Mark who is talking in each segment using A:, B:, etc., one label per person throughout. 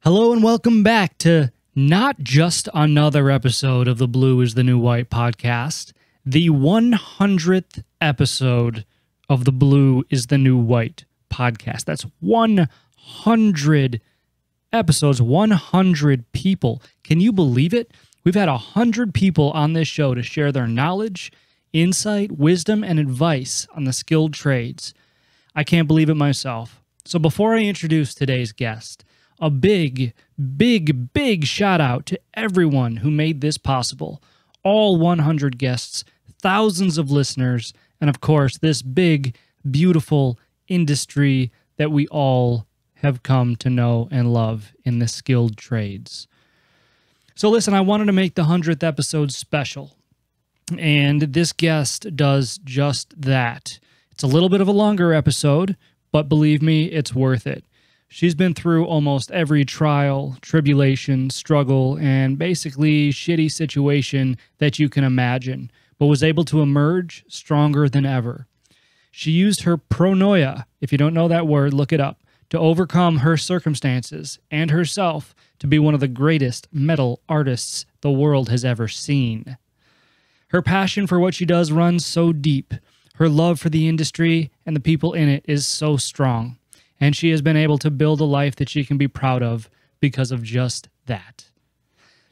A: Hello and welcome back to not just another episode of the Blue is the New White podcast, the 100th episode of the Blue is the New White podcast. That's 100 episodes, 100 people. Can you believe it? We've had 100 people on this show to share their knowledge, insight, wisdom, and advice on the skilled trades. I can't believe it myself. So before I introduce today's guest, a big shout out to everyone who made this possible. All 100 guests, thousands of listeners, and of course, this big, beautiful industry that we all have come to know and love in the skilled trades. So listen, I wanted to make the 100th episode special, and this guest does just that. It's a little bit of a longer episode, but believe me, it's worth it. She's been through almost every trial, tribulation, struggle, and basically shitty situation that you can imagine, but was able to emerge stronger than ever. She used her Pronoia, if you don't know that word, look it up, to overcome her circumstances and herself to be one of the greatest metal artists the world has ever seen. Her passion for what she does runs so deep. Her love for the industry and the people in it is so strong. And she has been able to build a life that she can be proud of because of just that.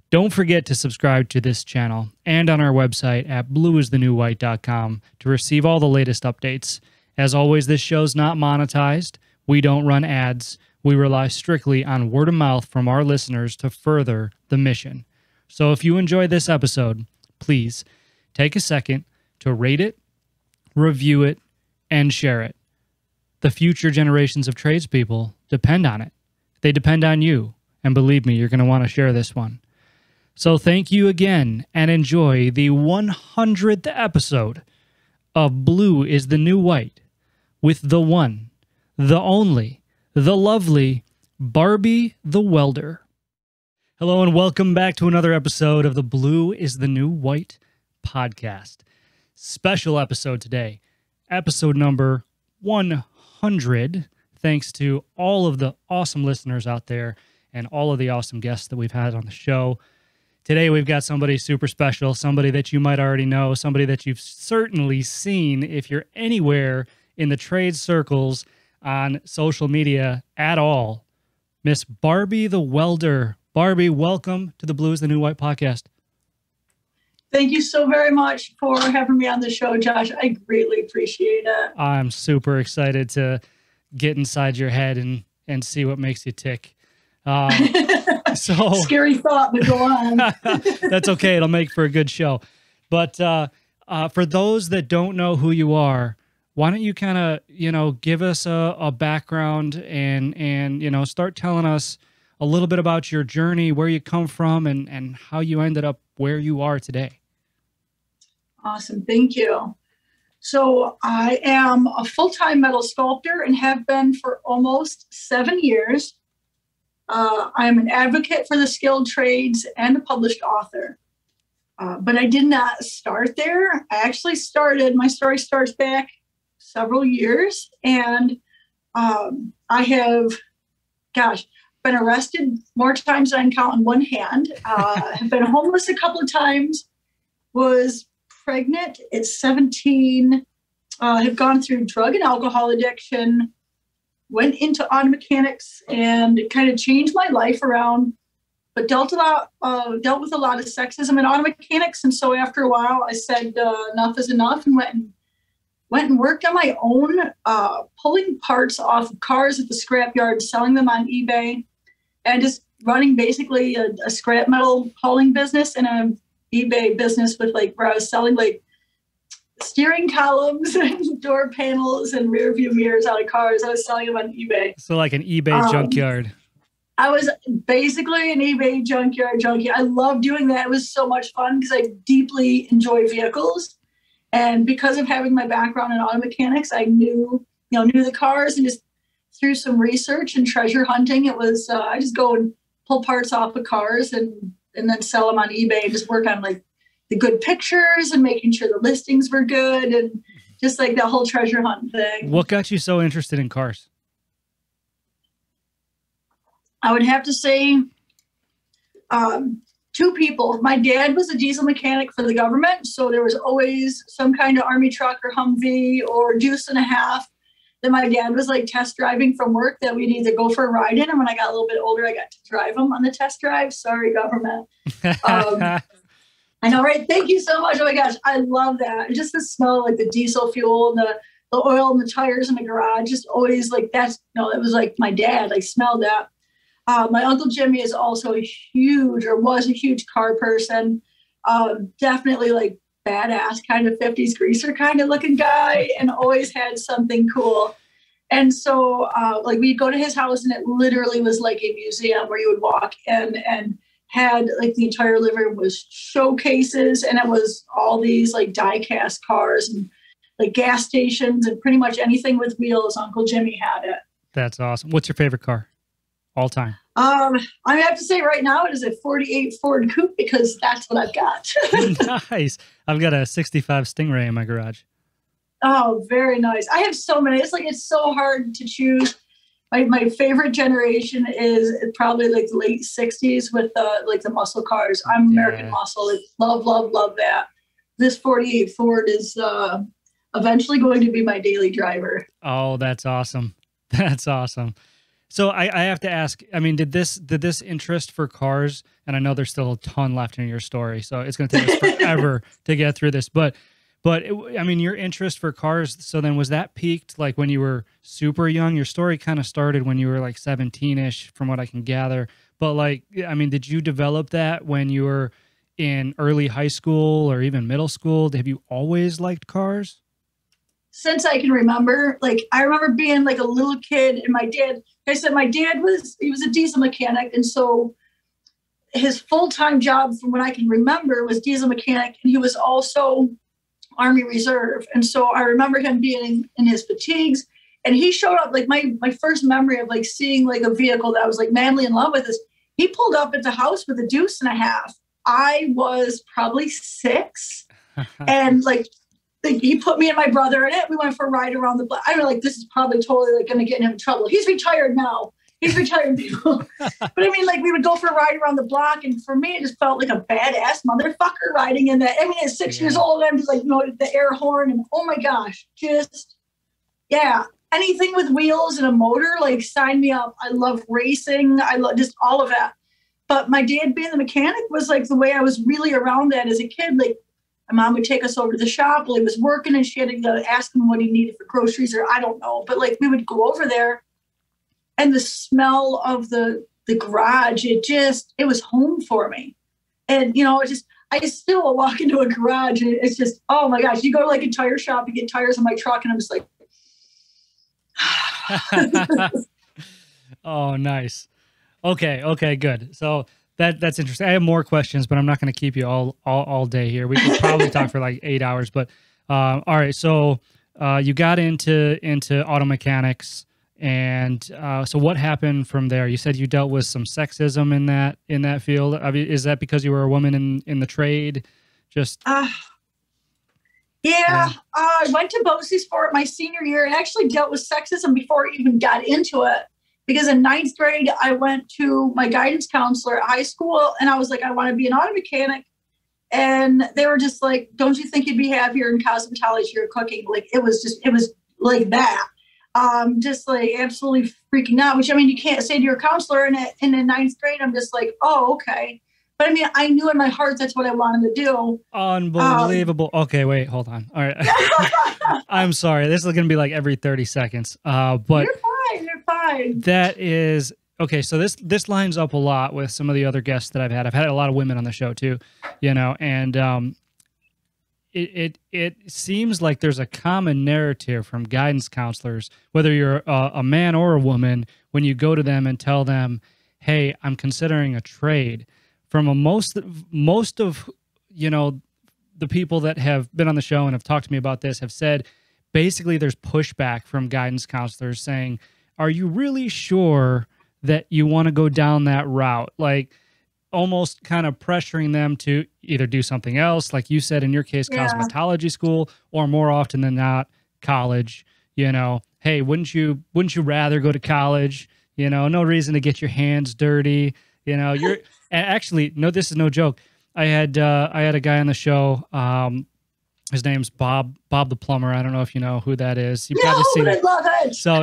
A: Don't forget to subscribe to this channel and on our website at blueisthenewwhite.com to receive all the latest updates. As always, this show's not monetized. We don't run ads. We rely strictly on word of mouth from our listeners to further the mission. So if you enjoyed this episode, please take a second to rate it, review it, and share it. The future generations of tradespeople depend on it. They depend on you. And believe me, you're going to want to share this one. So thank you again and enjoy the 100th episode of Blue is the New White with the one, the only, the lovely Barbie the Welder. Hello and welcome back to another episode of the Blue is the New White podcast. Special episode today. Episode number 100. Thanks to all of the awesome listeners out there and all of the awesome guests that we've had on the show. Today we've got somebody super special, somebody that you might already know, somebody that you've certainly seen if you're anywhere in the trade circles on social media at all. Miss Barbie the Welder. Barbie, welcome to the Blue is the New White podcast.
B: Thank you so very much for having me on the show, Josh. I greatly appreciate it.
A: I'm super excited to get inside your head and see what makes you tick. So
B: scary thought, but go on.
A: That's okay. It'll make for a good show. But for those that don't know who you are, why don't you kind of, give us a background and start telling us a little bit about your journey, where you come from, and how you ended up where you are today.
B: Awesome. Thank you. So I am a full-time metal sculptor and have been for almost 7 years. I'm an advocate for the skilled trades and a published author. But I did not start there. My story starts back several years, and I have, been arrested more times than I can count on one hand. Have been homeless a couple of times, was pregnant at 17, have gone through drug and alcohol addiction, went into auto mechanics, and it kind of changed my life around, but dealt with a lot of sexism in auto mechanics. And so after a while, I said enough is enough, and went and worked on my own, pulling parts off of cars at the scrapyard, selling them on eBay, and just running basically a scrap metal hauling business and an eBay business with where I was selling steering columns and door panels and rear view mirrors out of cars. I was selling them on eBay.
A: So like an eBay junkyard.
B: I was basically an eBay junkyard junkie. I love doing that. It was so much fun because I deeply enjoy vehicles. And because of having my background in auto mechanics, I knew the cars, and just through some research and treasure hunting, it was, I just go and pull parts off of cars and then sell them on eBay and just work on the good pictures and making sure the listings were good and just that whole treasure hunt thing.
A: What got you so interested in cars?
B: I would have to say two people. My dad was a diesel mechanic for the government, so there was always some kind of Army truck or Humvee or deuce and a half that my dad was like test driving from work that we'd either go for a ride in. And when I got a little bit older, I got to drive them on the test drive. Sorry, government. I know, right? Thank you so much. Oh my gosh, I love that. And just the smell, like the diesel fuel and the oil and the tires in the garage, just always like that's, no, it was like my dad, I smelled that. My Uncle Jimmy is also a huge, or was a huge car person. Definitely like badass kind of 50s greaser kind of looking guy, and always had something cool. And so like we'd go to his house and it literally was like a museum where you would walk in and had like the entire living room was showcases, and it was all these like die cast cars and like gas stations and pretty much anything with wheels. Uncle Jimmy had it.
A: That's awesome. What's your favorite car all time?
B: I have to say right now it is a 48 Ford Coupe because that's what I've got.
A: Nice. I've got a 65 Stingray in my garage.
B: Oh, very nice. I have so many. It's so hard to choose. My favorite generation is probably like the late 60s with like the muscle cars. I'm American muscle. Like, love that. This 48 Ford is eventually going to be my daily driver.
A: Oh, that's awesome. That's awesome. So I have to ask, I mean, did this interest for cars, and I know there's still a ton left in your story, so it's going to take us forever to get through this, but I mean, your interest for cars, so then was that peaked like when you were super young? Your story kind of started when you were like 17-ish from what I can gather. But like, I mean, did you develop that when you were in early high school or even middle school? Have you always liked cars?
B: Since I can remember, like I remember being like a little kid, and my dad was a diesel mechanic. And so his full-time job from what I can remember was diesel mechanic. And he was also Army Reserve. And so I remember him being in his fatigues, and he showed up. Like my first memory of like seeing like a vehicle that I was like madly in love with is he pulled up at the house with a deuce and a half. I was probably 6 and like he put me and my brother in it. We went for a ride around the block. I was like, this is probably totally like going to get him in trouble. He's retired now. He's retired. But I mean, like we would go for a ride around the block, and for me, it just felt like a badass motherfucker riding in that. I mean, at 6 years old, I'm just like, you know, the air horn, and oh my gosh, just yeah, anything with wheels and a motor, like sign me up. I love racing. I love just all of that. But my dad being the mechanic was like the way I was really around that as a kid. Like my mom would take us over to the shop while he was working, and she had to ask him what he needed for groceries, or I don't know. But like we would go over there. And the smell of the garage, it was home for me. And, you know, I still will walk into a garage and it's just, oh my gosh, you go to like a tire shop, you get tires on my truck, and I'm just like,
A: oh, nice. Okay, good. So that's interesting. I have more questions, but I'm not going to keep you all day here. We could probably talk for like 8 hours, but all right. So you got into auto mechanics. And so what happened from there? You said you dealt with some sexism in that field. I mean, is that because you were a woman in the trade? Just
B: I went to BOCES for my senior year and actually dealt with sexism before I even got into it. Because in 9th grade, I went to my guidance counselor at high school, and I was like, I want to be an auto mechanic. And they were just like, don't you think you'd be happier in cosmetology or cooking? Like it was like that. Just like absolutely freaking out, which I mean, you can't say to your counselor in the 9th grade. I'm just like, oh, okay. But I mean, I knew in my heart that's what I wanted to do.
A: Unbelievable. Okay, wait, hold on. All right. I'm sorry. This is going to be like every 30 seconds. But
B: you're fine.
A: That is okay. So this lines up a lot with some of the other guests that I've had. I've had a lot of women on the show too, you know, and, It seems like there's a common narrative from guidance counselors, whether you're a man or a woman, when you go to them and tell them, "Hey, I'm considering a trade." From most of you know the people that have been on the show and have talked to me about this have said, basically, there's pushback from guidance counselors saying, "Are you really sure that you want to go down that route?" Like, almost kind of pressuring them to either do something else, like you said in your case, cosmetology school, or more often than not, college. You know, hey, wouldn't you rather go to college? You know, no reason to get your hands dirty. You know, actually, no, this is no joke. I had a guy on the show. His name's Bob the plumber. I don't know if you know who that is. You've probably seen
B: I love it.
A: So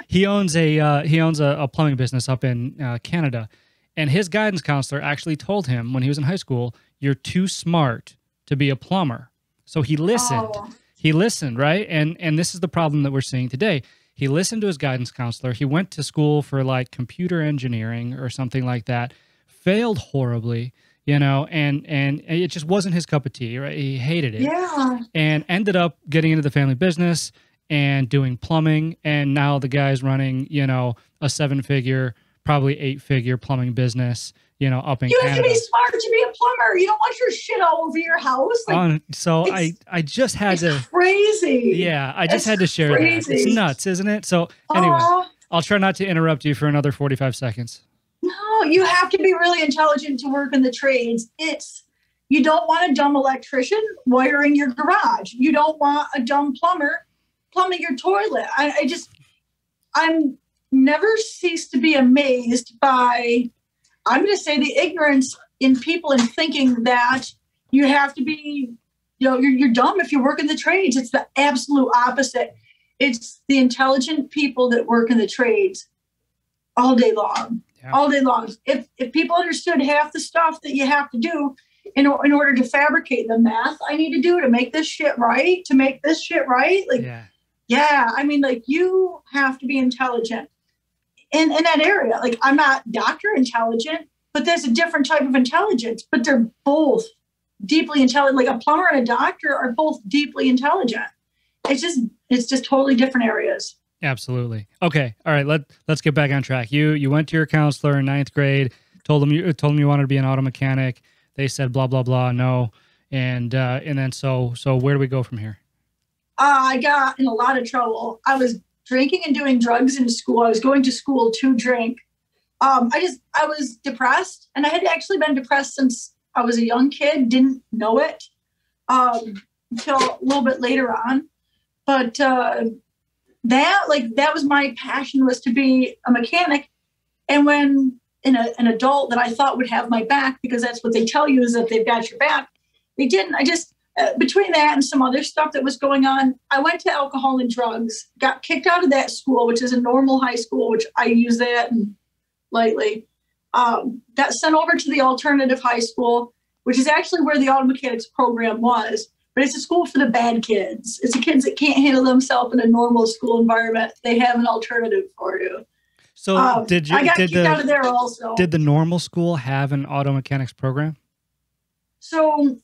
A: he owns a plumbing business up in Canada, and his guidance counselor actually told him when he was in high school, "You're too smart to be a plumber." So he listened.
B: Oh.
A: He listened, right? And this is the problem that we're seeing today. He listened to his guidance counselor. He went to school for like computer engineering or something like that. Failed horribly, you know, and it just wasn't his cup of tea, right? He hated it.
B: Yeah.
A: And ended up getting into the family business and doing plumbing. And now the guy's running, you know, a 7-figure, probably 8-figure plumbing business, you know, up in
B: You
A: Canada.
B: have to be smart to be a plumber. You don't want your shit all over your house. Like,
A: So I just had to.
B: Crazy.
A: Yeah, I just had to share that. It's nuts, isn't it? So anyway, I'll try not to interrupt you for another 45 seconds.
B: No, you have to be really intelligent to work in the trades. You don't want a dumb electrician wiring your garage. You don't want a dumb plumber plumbing your toilet. I'm never cease to be amazed by, I'm going to say, the ignorance in people in thinking that you have to be, you know, you're dumb if you work in the trades. It's the absolute opposite. It's the intelligent people that work in the trades all day long. Yeah. All day long. If people understood half the stuff that you have to do in order to fabricate the math I need to do to make this shit right, like, yeah, I mean, like, you have to be intelligent in that area. Like, I'm not doctor intelligent, but there's a different type of intelligence, but they're both deeply intelligent. Like, a plumber and a doctor are both deeply intelligent. It's just totally different areas.
A: Absolutely. Okay. All right. Let's get back on track. You went to your counselor in 9th grade, told them you wanted to be an auto mechanic. They said, blah, blah, blah, no. And then so where do we go from here?
B: I got in a lot of trouble. I was drinking and doing drugs in school. I was going to school to drink. I was depressed, and I had actually been depressed since I was a young kid, didn't know it until a little bit later on. But that was my passion, was to be a mechanic. And when an adult that I thought would have my back, because that's what they tell you, is that they've got your back, they didn't. I just, between that and some other stuff that was going on, I went to alcohol and drugs, got kicked out of that school, which is a normal high school, which I use that lightly. Got sent over to the alternative high school, which is actually where the auto mechanics program was. But it's a school for the bad kids. It's the kids that can't handle themselves in a normal school environment. They have an alternative for you.
A: So
B: I got kicked out of there also.
A: Did the normal school have an auto mechanics program? So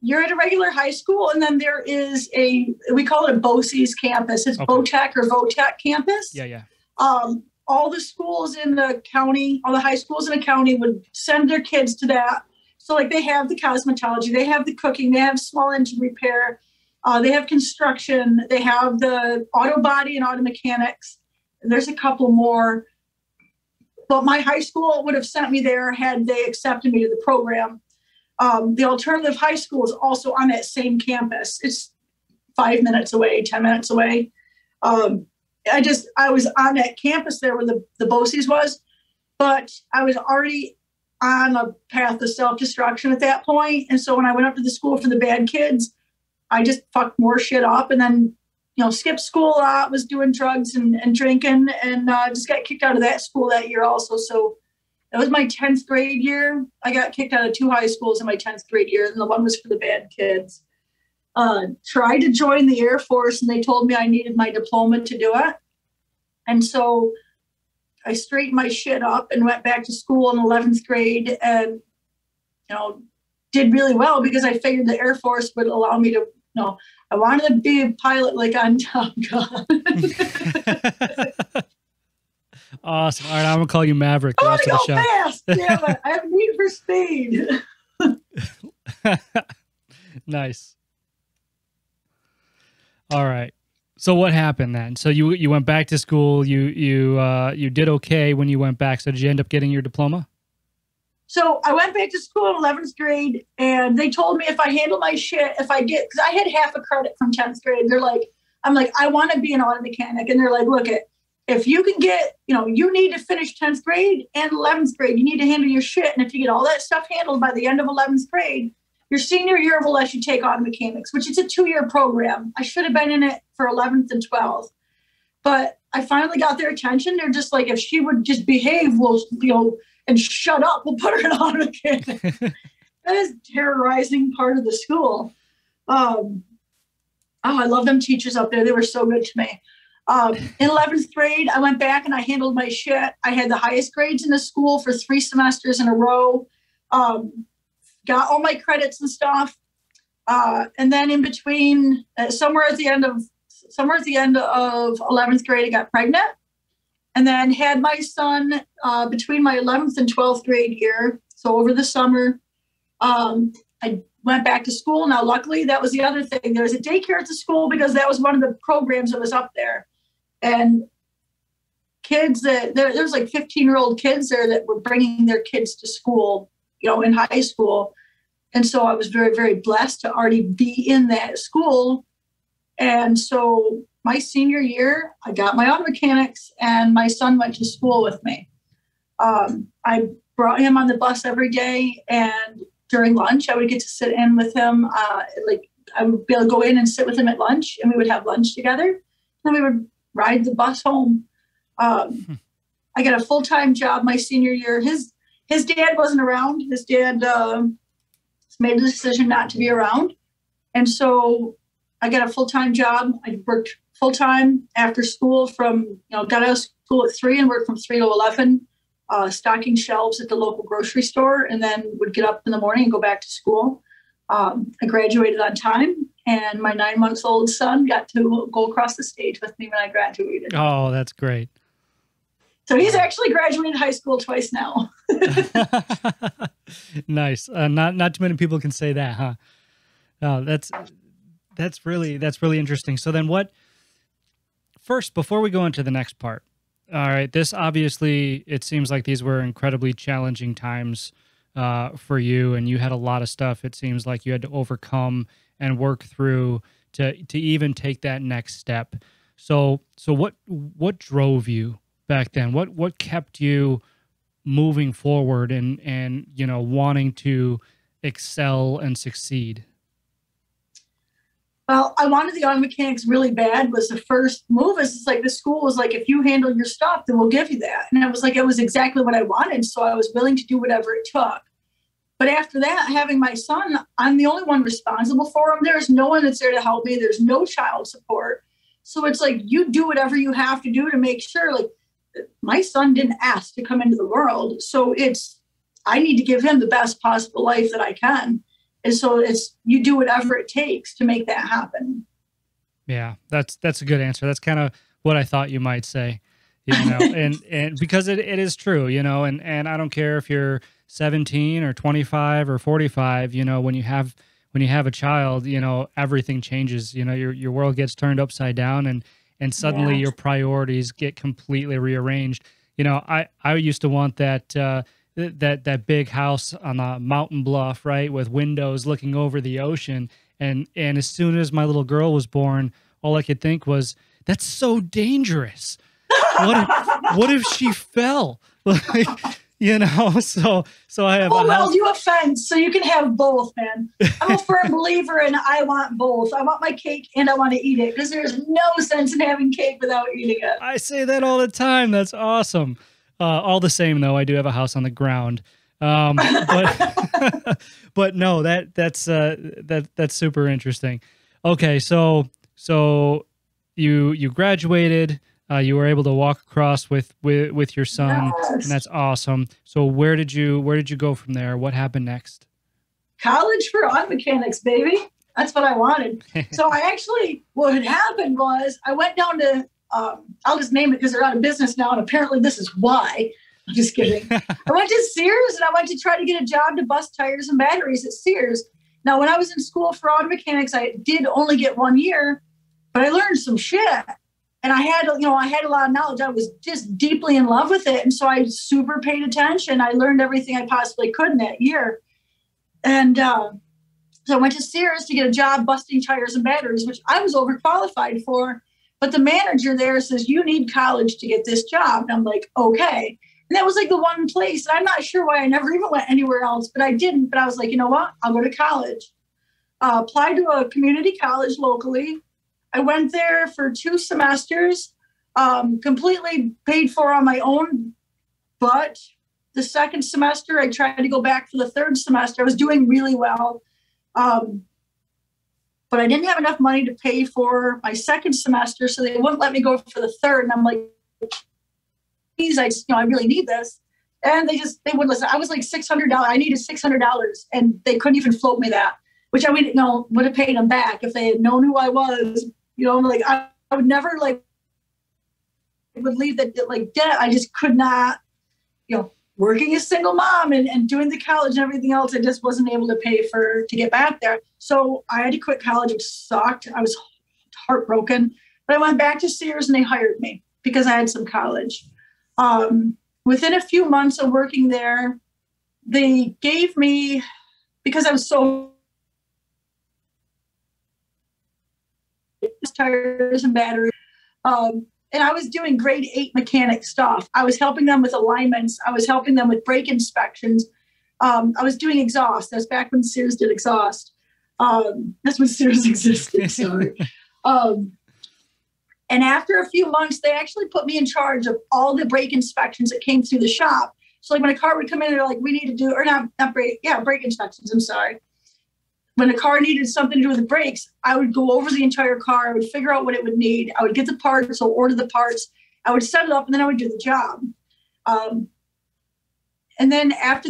B: you're at a regular high school, and then there is we call it a BOCES campus. It's BOTEC or VOTEC campus.
A: Yeah.
B: All the schools in the county, all the high schools in the county would send their kids to that. So, like, they have the cosmetology, they have the cooking, they have small engine repair, they have construction, they have the auto body and auto mechanics. And there's a couple more. But my high school would have sent me there had they accepted me to the program. The alternative high school is also on that same campus. It's 5 minutes away, 10 minutes away. I was on that campus there where the BOCES was, but I was already on a path of self-destruction at that point. And so when I went up to the school for the bad kids, I just fucked more shit up, and then, skipped school a lot, was doing drugs and drinking, and just got kicked out of that school that year also. So that was my 10th grade year. I got kicked out of 2 high schools in my 10th grade year, and the one was for the bad kids. Tried to join the Air Force, and they told me I needed my diploma to do it. And so I straightened my shit up and went back to school in 11th grade, and, did really well because I figured the Air Force would allow me to, I wanted to be a pilot like on Top Gun.
A: Awesome. All right, I'm going to call you Maverick the rest of the show.
B: Fast. Damn it. I have need for speed.
A: Nice. All right. So what happened then? So you went back to school. You did okay when you went back. So did you end up getting your diploma?
B: So I went back to school in 11th grade, and they told me if I handle my shit, because I had half a credit from 10th grade. I'm like, I want to be an auto mechanic. And they're like, look, if you can get, you need to finish 10th grade and 11th grade. You need to handle your shit. And if you get all that stuff handled by the end of 11th grade, your senior year will let you take auto mechanics, which is a 2-year program. I should have been in it for 11th and 12th. But I finally got their attention. They're just like, if she would just behave, and shut up, we'll put her in auto mechanics. That is terrorizing part of the school. I love them teachers up there. They were so good to me. In 11th grade, I went back and I handled my shit. I had the highest grades in the school for 3 semesters in a row. Got all my credits and stuff. And then in between, somewhere at the end of 11th grade, I got pregnant. And then had my son between my 11th and 12th grade year. So over the summer, I went back to school. Now, luckily, that was the other thing. There was a daycare at the school because that was one of the programs that was up there. And kids there's like 15-year-old kids there that were bringing their kids to school, in high school. And so I was very, very blessed to already be in that school. And so my senior year, I got my auto mechanics and my son went to school with me. I brought him on the bus every day, and during lunch, I would get to sit in with him. I would be able to go in and sit with him at lunch, and we would have lunch together. And we would ride the bus home. I got a full-time job my senior year. His dad wasn't around. His dad made the decision not to be around. And so I got a full-time job. I worked full-time after school got out of school at 3 and worked from 3 to 11. Stocking shelves at the local grocery store, and then would get up in the morning and go back to school. I graduated on time, and my 9-month-old son got to go across the stage with me when I graduated.
A: Oh, that's great.
B: So he's actually graduated high school twice now.
A: Nice. Not too many people can say that, huh? Oh, that's really interesting. So then first, before we go into the next part, all right, this obviously, it seems like these were incredibly challenging times for you, and you had a lot of stuff it seems like you had to overcome and work through to even take that next step. So what drove you back then? What kept you moving forward and wanting to excel and succeed?
B: Well, I wanted the auto mechanics really bad. Was the first move. It's like the school was like, if you handle your stuff, then we'll give you that. And I was like, it was exactly what I wanted. So I was willing to do whatever it took. But after that, having my son, I'm the only one responsible for him. There's no one that's there to help me. There's no child support. So it's like, you do whatever you have to do to make sure, like, my son didn't ask to come into the world. So I need to give him the best possible life that I can. And so you do whatever it takes to make that happen.
A: Yeah, that's a good answer. That's kind of what I thought you might say, and because it is true, and I don't care if you're 17 or 25 or 45, when you have a child, everything changes, your world gets turned upside down, and suddenly your priorities get completely rearranged. I used to want that big house on a mountain bluff, right, with windows looking over the ocean. And as soon as my little girl was born, all I could think was, that's so dangerous. What if she fell? So I have.
B: Oh, well, you have fence, so you can have both, man. I'm a firm believer in I want both. I want my cake and I want to eat it, because there's no sense in having cake without eating it.
A: I say that all the time. That's awesome. All the same, though, I do have a house on the ground. But but no, that's super interesting. Okay, so you graduated. You were able to walk across with your son,
B: Yes.
A: and that's awesome. So where did you go from there? What happened next?
B: College for auto mechanics, baby. That's what I wanted. So what had happened was I went down to, I'll just name it because they're out of business now, and apparently this is why. I'm just kidding. I went to Sears, and I went to try to get a job to bust tires and batteries at Sears. Now, when I was in school for auto mechanics, I did only get 1 year, but I learned some shit. And I had a lot of knowledge. I was just deeply in love with it. And so I super paid attention. I learned everything I possibly could in that year. And so I went to Sears to get a job busting tires and batteries, which I was overqualified for. But the manager there says, you need college to get this job. And I'm like, okay. And that was like the one place. And I'm not sure why I never even went anywhere else, but I didn't. But I was like, you know what? I'll go to college. Applied to a community college locally. I went there for 2 semesters, completely paid for on my own. But the second semester, I tried to go back for the 3rd semester. I was doing really well. But I didn't have enough money to pay for my 2nd semester, so they wouldn't let me go for the 3rd. And I'm like, please, I really need this. And they wouldn't listen. I was like $600. I needed $600, and they couldn't even float me that, which I would have paid them back if they had known who I was. Like I would never would leave that like debt. I just could not, working as single mom and doing the college and everything else, I just wasn't able to pay to get back there. So I had to quit college, which sucked. I was heartbroken, but I went back to Sears and they hired me because I had some college. Within a few months of working there, they gave me, because I was so tires and batteries, and I was doing grade 8 mechanic stuff. I was helping them with alignments. I was helping them with brake inspections. I was doing exhaust. That's back when Sears did exhaust. That's when Sears existed, sorry. And after a few months, they actually put me in charge of all the brake inspections that came through the shop. So like when a car would come in, they're like, we need to do, or not brake inspections, I'm sorry. When a car needed something to do with the brakes, I would go over the entire car. I would figure out what it would need. I would get the parts or order the parts. I would set it up and then I would do the job. And then after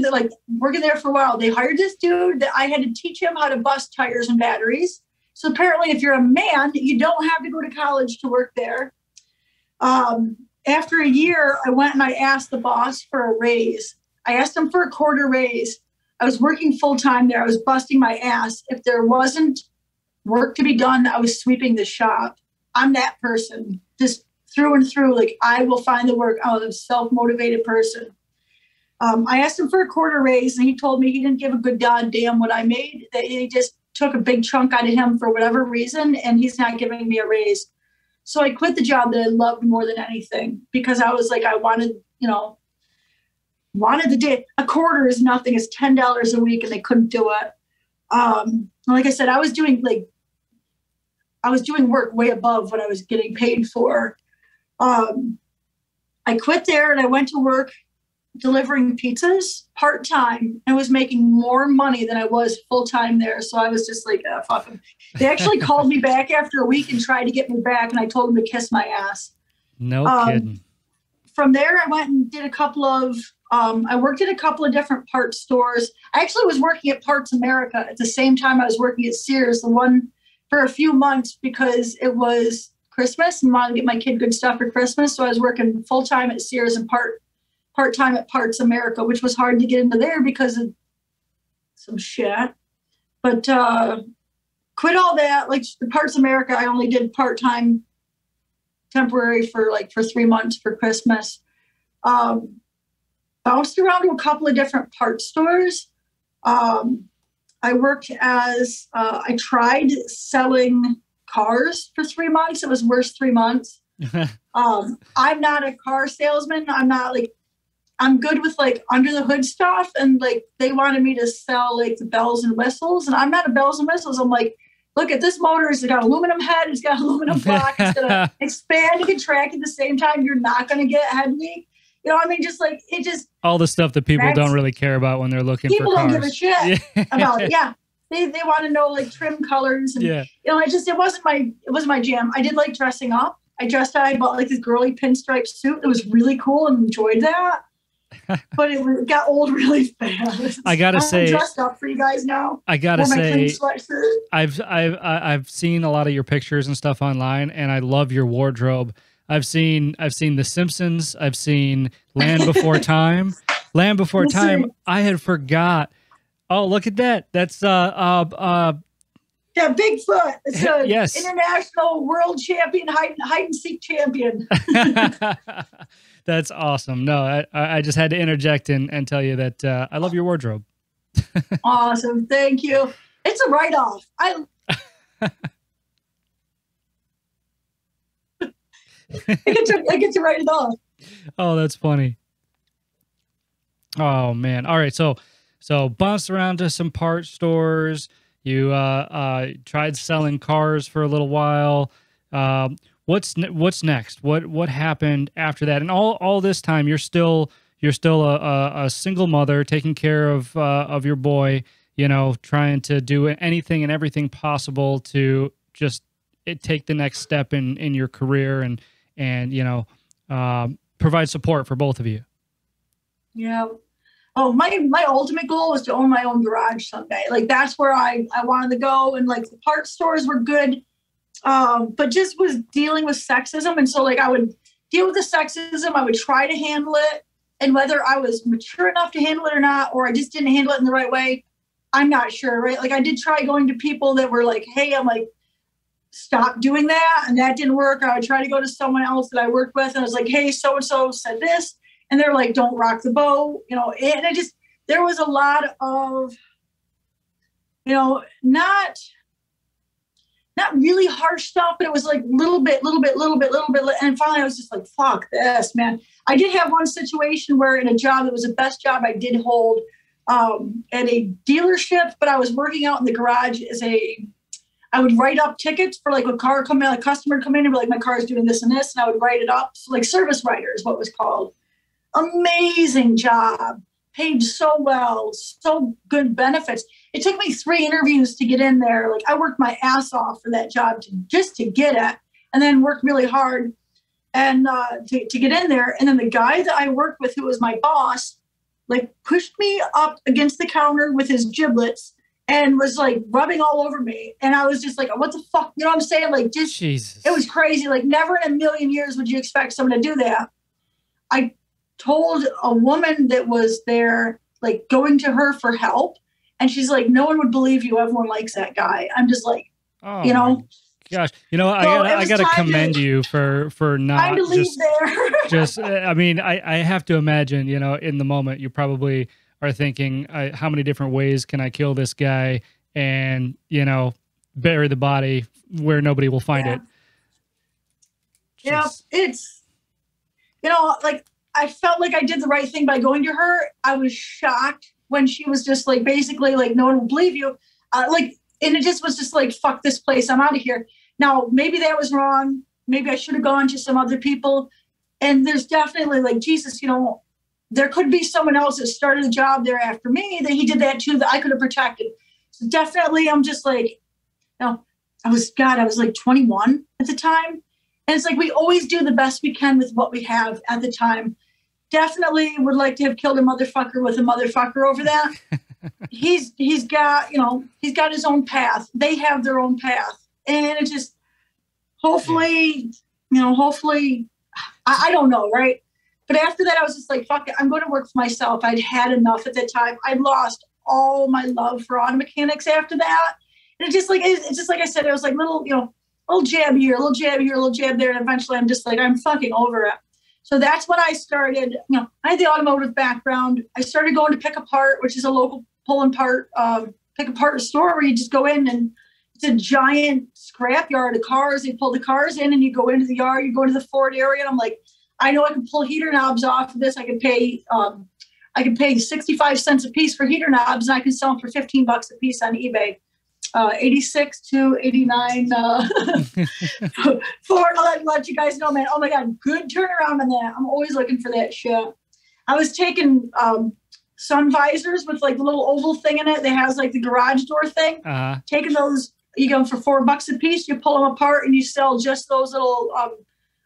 B: working there for a while, they hired this dude that I had to teach him how to bust tires and batteries. So apparently if you're a man, you don't have to go to college to work there. After a year, I went and I asked the boss for a raise. I asked him for a quarter raise. I was working full time there. I was busting my ass. If there wasn't work to be done, I was sweeping the shop. I'm that person, just through and through. Like, I will find the work. I'm a self-motivated person. I asked him for a quarter raise, and he told me he didn't give a good goddamn what I made. That he just took a big chunk out of him for whatever reason, and he's not giving me a raise. So I quit the job that I loved more than anything because I was like, I wanted the day. A quarter is nothing. It's $10 a week, and they couldn't do it. Like I said, I was doing work way above what I was getting paid for. I quit there and I went to work delivering pizzas part-time and was making more money than I was full-time there. So I was just like, fuck them. They actually called me back after a week and tried to get me back, and I told them to kiss my ass.
A: No kidding.
B: From there, I went and did I worked at a couple of different parts stores. I actually was working at Parts America at the same time I was working at Sears, the one for a few months because it was Christmas and wanted to get my kid good stuff for Christmas. So I was working full-time at Sears and part-time at Parts America, which was hard to get into there because of some shit. But quit all that. Like the Parts America, I only did part-time temporary for 3 months for Christmas. Bounced around to a couple of different parts stores. I worked I tried selling cars for 3 months. It was worst 3 months. I'm not a car salesman. I'm good with under the hood stuff. And they wanted me to sell the bells and whistles. And I'm not a bells and whistles. I'm like, look at this motor. It's got aluminum head. It's got aluminum block. It's going to expand and contract at the same time. You're not going to get head leak.
A: All the stuff that people don't really care about when they're looking for cars.
B: People don't give a shit about it. Yeah. They want to know trim colors. And, it wasn't my jam. I did like dressing up. I bought this girly pinstripe suit. It was really cool and enjoyed that. But it got old really fast.
A: I gotta say,
B: I'm dressed up for you guys now.
A: I gotta say, I've seen a lot of your pictures and stuff online, and I love your wardrobe. I've seen The Simpsons. I've seen Land Before Time. Land Before Time. I had forgot. Oh, look at that. That's
B: yeah, Bigfoot. It's a
A: yes.
B: International world champion, hide and seek champion.
A: That's awesome. No, I just had to interject and tell you that I love your wardrobe.
B: Awesome. Thank you. It's a write-off. I get to write it off.
A: Oh, that's funny. Oh man. All right. So bounced around to some part stores. You tried selling cars for a little while. What's next? What happened after that? And all this time, you're still a single mother taking care of your boy. You know, trying to do anything and everything possible to just take the next step in your career and you know, provide support for both of you.
B: Yeah. Oh, my ultimate goal was to own my own garage someday. Like that's where I wanted to go. And like the parts stores were good. But just was dealing with sexism. And so like I would deal with the sexism. I would try to handle it. And whether I was mature enough to handle it or not, or I just didn't handle it in the right way, I'm not sure, right? Like I did try going to people that were like, hey, I'm like, stop doing that. And that didn't work. I would try to go to someone else that I worked with. And I was like, hey, so-and-so said this. And they're like, don't rock the boat, you know, and it just, there was a lot of, you know, not really harsh stuff, but it was like little bit. And finally I was just like, fuck this, man. I did have one situation where in a job that was the best job I did hold at a dealership, but I was working out in the garage I would write up tickets for like a car come in, a customer come in and be like, my car is doing this and this. And I would write it up. So like service writer is what it was called. Amazing job, paid so well, so good benefits. It took me 3 interviews to get in there. Like I worked my ass off for that job just to get it, and then worked really hard and to get in there. And then the guy that I worked with, who was my boss, like pushed me up against the counter with his giblets and was like rubbing all over me. And I was just like, what the fuck? You know what I'm saying? Like just, Jesus. It was crazy. Like never in a million years would you expect someone to do that. I told a woman that was there, like going to her for help. And she's like, no one would believe you. Everyone likes that guy. I'm just like, oh, you know,
A: gosh, you know, I gotta commend you for not just, I mean, I have to imagine, you know, in the moment you probably are thinking, how many different ways can I kill this guy and, you know, bury the body where nobody will find it.
B: Yeah, it's, you know, like, I felt like I did the right thing by going to her. I was shocked when she was just like, basically like, no one will believe you. Like, and it just was just like, fuck this place. I'm out of here. Now, maybe that was wrong. Maybe I should have gone to some other people. And there's definitely like, Jesus, you know, there could be someone else that started the job there after me that he did that too, that I could have protected. So definitely, I'm just like, you know, I was like 21 at the time. And it's like, we always do the best we can with what we have at the time. Definitely would like to have killed a motherfucker with a motherfucker over that. He's got, you know, he's got his own path. They have their own path. And it just, hopefully, you know, I don't know, right? But after that, I was just like, fuck it, I'm going to work for myself. I'd had enough at that time. I'd lost all my love for auto mechanics after that. And it's just like I said, it was like little, you know, little jab here, a little jab here, a little jab there. And eventually I'm just like, I'm fucking over it. So that's when I started, you know, I had the automotive background. I started going to Pick Apart, which is a local pull and part, pick apart store where you just go in and it's a giant scrap yard of cars. They pull the cars in and you go into the yard, you go into the Ford area. And I'm like, I know I can pull heater knobs off of this. I can pay 65 cents a piece for heater knobs and I can sell them for $15 a piece on eBay. 86 to 89 Ford. I'll let you guys know, man. Oh my God, good turnaround on that. I'm always looking for that shit. I was taking sun visors with like the little oval thing in it that has like the garage door thing. Taking those, you go for $4 a piece. You pull them apart and you sell just those little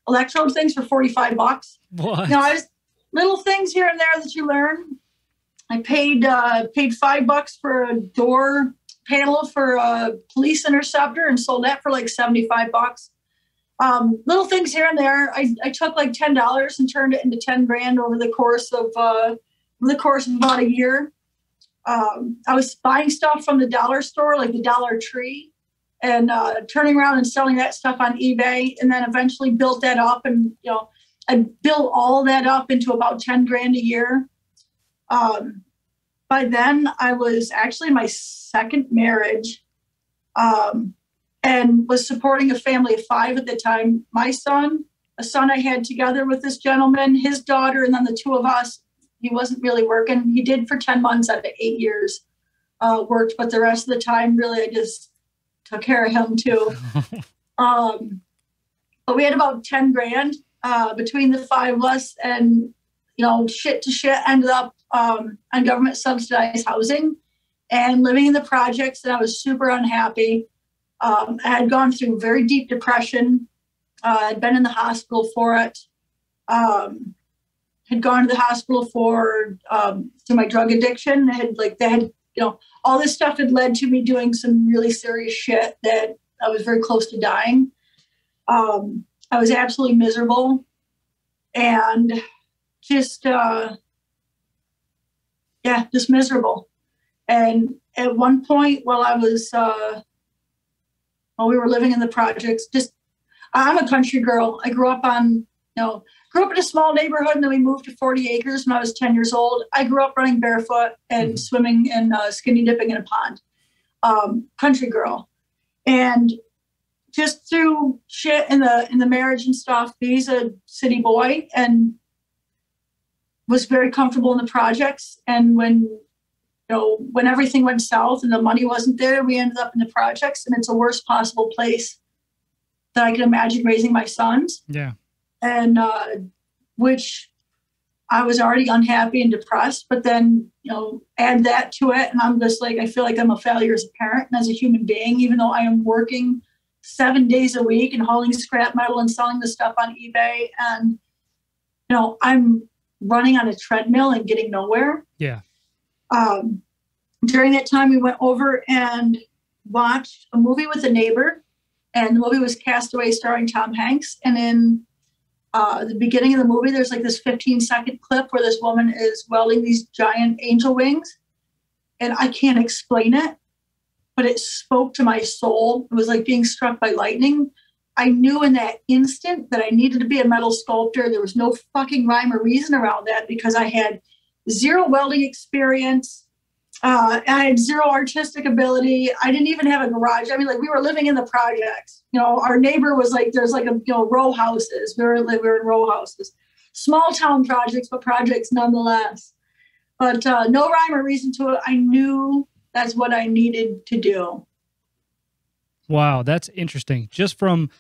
B: electrode things for $45.
A: What?
B: Now, I just little things here and there that you learn. I paid $5 for a door panel for a police interceptor and sold that for like $75. Little things here and there. I took like $10 and turned it into 10 grand over the course of about a year. I was buying stuff from the dollar store, like the Dollar Tree, and turning around and selling that stuff on eBay, and then eventually built that up. And, you know, I built all that up into about 10 grand a year. By then, I was actually in my second marriage and was supporting a family of 5 at the time. My son, a son I had together with this gentleman, his daughter, and then the two of us. He wasn't really working. He did for 10 months out of 8 years worked, but the rest of the time, really, I just took care of him too. But we had about 10 grand between the five of us, and, you know, shit to shit, ended up on government subsidized housing and living in the projects, and I was super unhappy. I had gone through very deep depression. I'd been in the hospital for it. Had gone to the hospital for my drug addiction. You know, all this stuff had led to me doing some really serious shit that I was very close to dying. I was absolutely miserable and just miserable. And at one point while we were living in the projects, I'm a country girl. I grew up in a small neighborhood, and then we moved to 40 acres when I was 10 years old. I grew up running barefoot and swimming and skinny dipping in a pond. Country girl. And just through shit in the marriage and stuff, he's a city boy and was very comfortable in the projects. And when everything went south and the money wasn't there, we ended up in the projects, and it's the worst possible place that I could imagine raising my sons.
A: Yeah.
B: And which I was already unhappy and depressed, but then, you know, add that to it, and I'm just like, I feel like I'm a failure as a parent and as a human being, even though I am working 7 days a week and hauling scrap metal and selling the stuff on eBay, and, you know, I'm running on a treadmill and getting nowhere.
A: Yeah.
B: During that time, we went over and watched a movie with a neighbor, and the movie was Castaway, starring Tom Hanks. And in the beginning of the movie, there's like this 15-second clip where this woman is welding these giant angel wings, and I can't explain it, but it spoke to my soul. It was like being struck by lightning. I knew in that instant that I needed to be a metal sculptor. There was no fucking rhyme or reason around that, because I had zero welding experience. I had zero artistic ability. I didn't even have a garage. I mean, like, we were living in the projects. You know, our neighbor was like, there's like row houses. We were in row houses, small town projects, but projects nonetheless. But no rhyme or reason to it. I knew that's what I needed to do.
A: Wow, that's interesting. Just from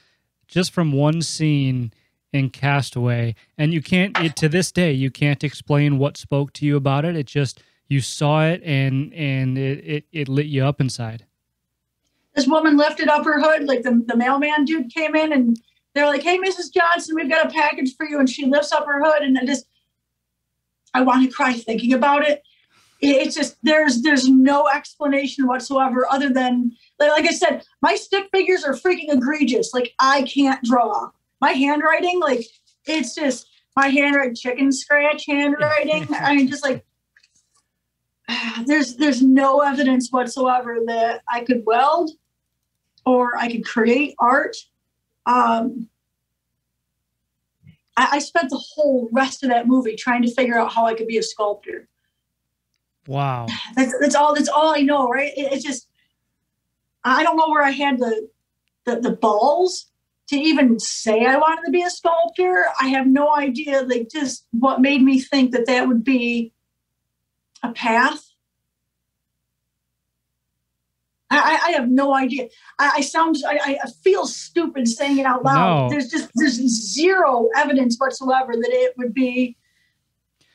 A: one scene in Castaway, and you can't, to this day, you can't explain what spoke to you about it. It just, you saw it and it lit you up inside.
B: This woman lifted up her hood, like the mailman dude came in, and they're like, "Hey, Mrs. Johnson, we've got a package for you." And she lifts up her hood, and I want to cry thinking about it. It's just, there's no explanation whatsoever other than, like I said, my stick figures are freaking egregious. Like, I can't draw. My handwriting, like, it's just, my handwriting, chicken scratch handwriting. I mean, just like, there's no evidence whatsoever that I could weld or I could create art. I spent the whole rest of that movie trying to figure out how I could be a sculptor.
A: Wow.
B: That's all I know, right? It's just, I don't know where I had the balls to even say I wanted to be a sculptor. I have no idea, like, just what made me think that would be a path. I have no idea. I feel stupid saying it out loud.
A: No.
B: There's zero evidence whatsoever that it would be.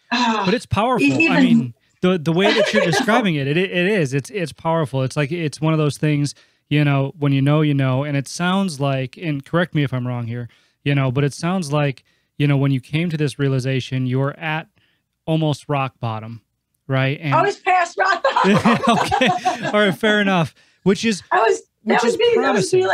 A: But it's powerful. I mean, the way that you're describing it is. It's powerful. It's like, it's one of those things, you know, when you know, and it sounds like, and correct me if I'm wrong here, you know, but it sounds like, you know, when you came to this realization, you were at almost rock bottom, right? And
B: I was past rock bottom.
A: Okay, all right, fair enough. Which is
B: that was me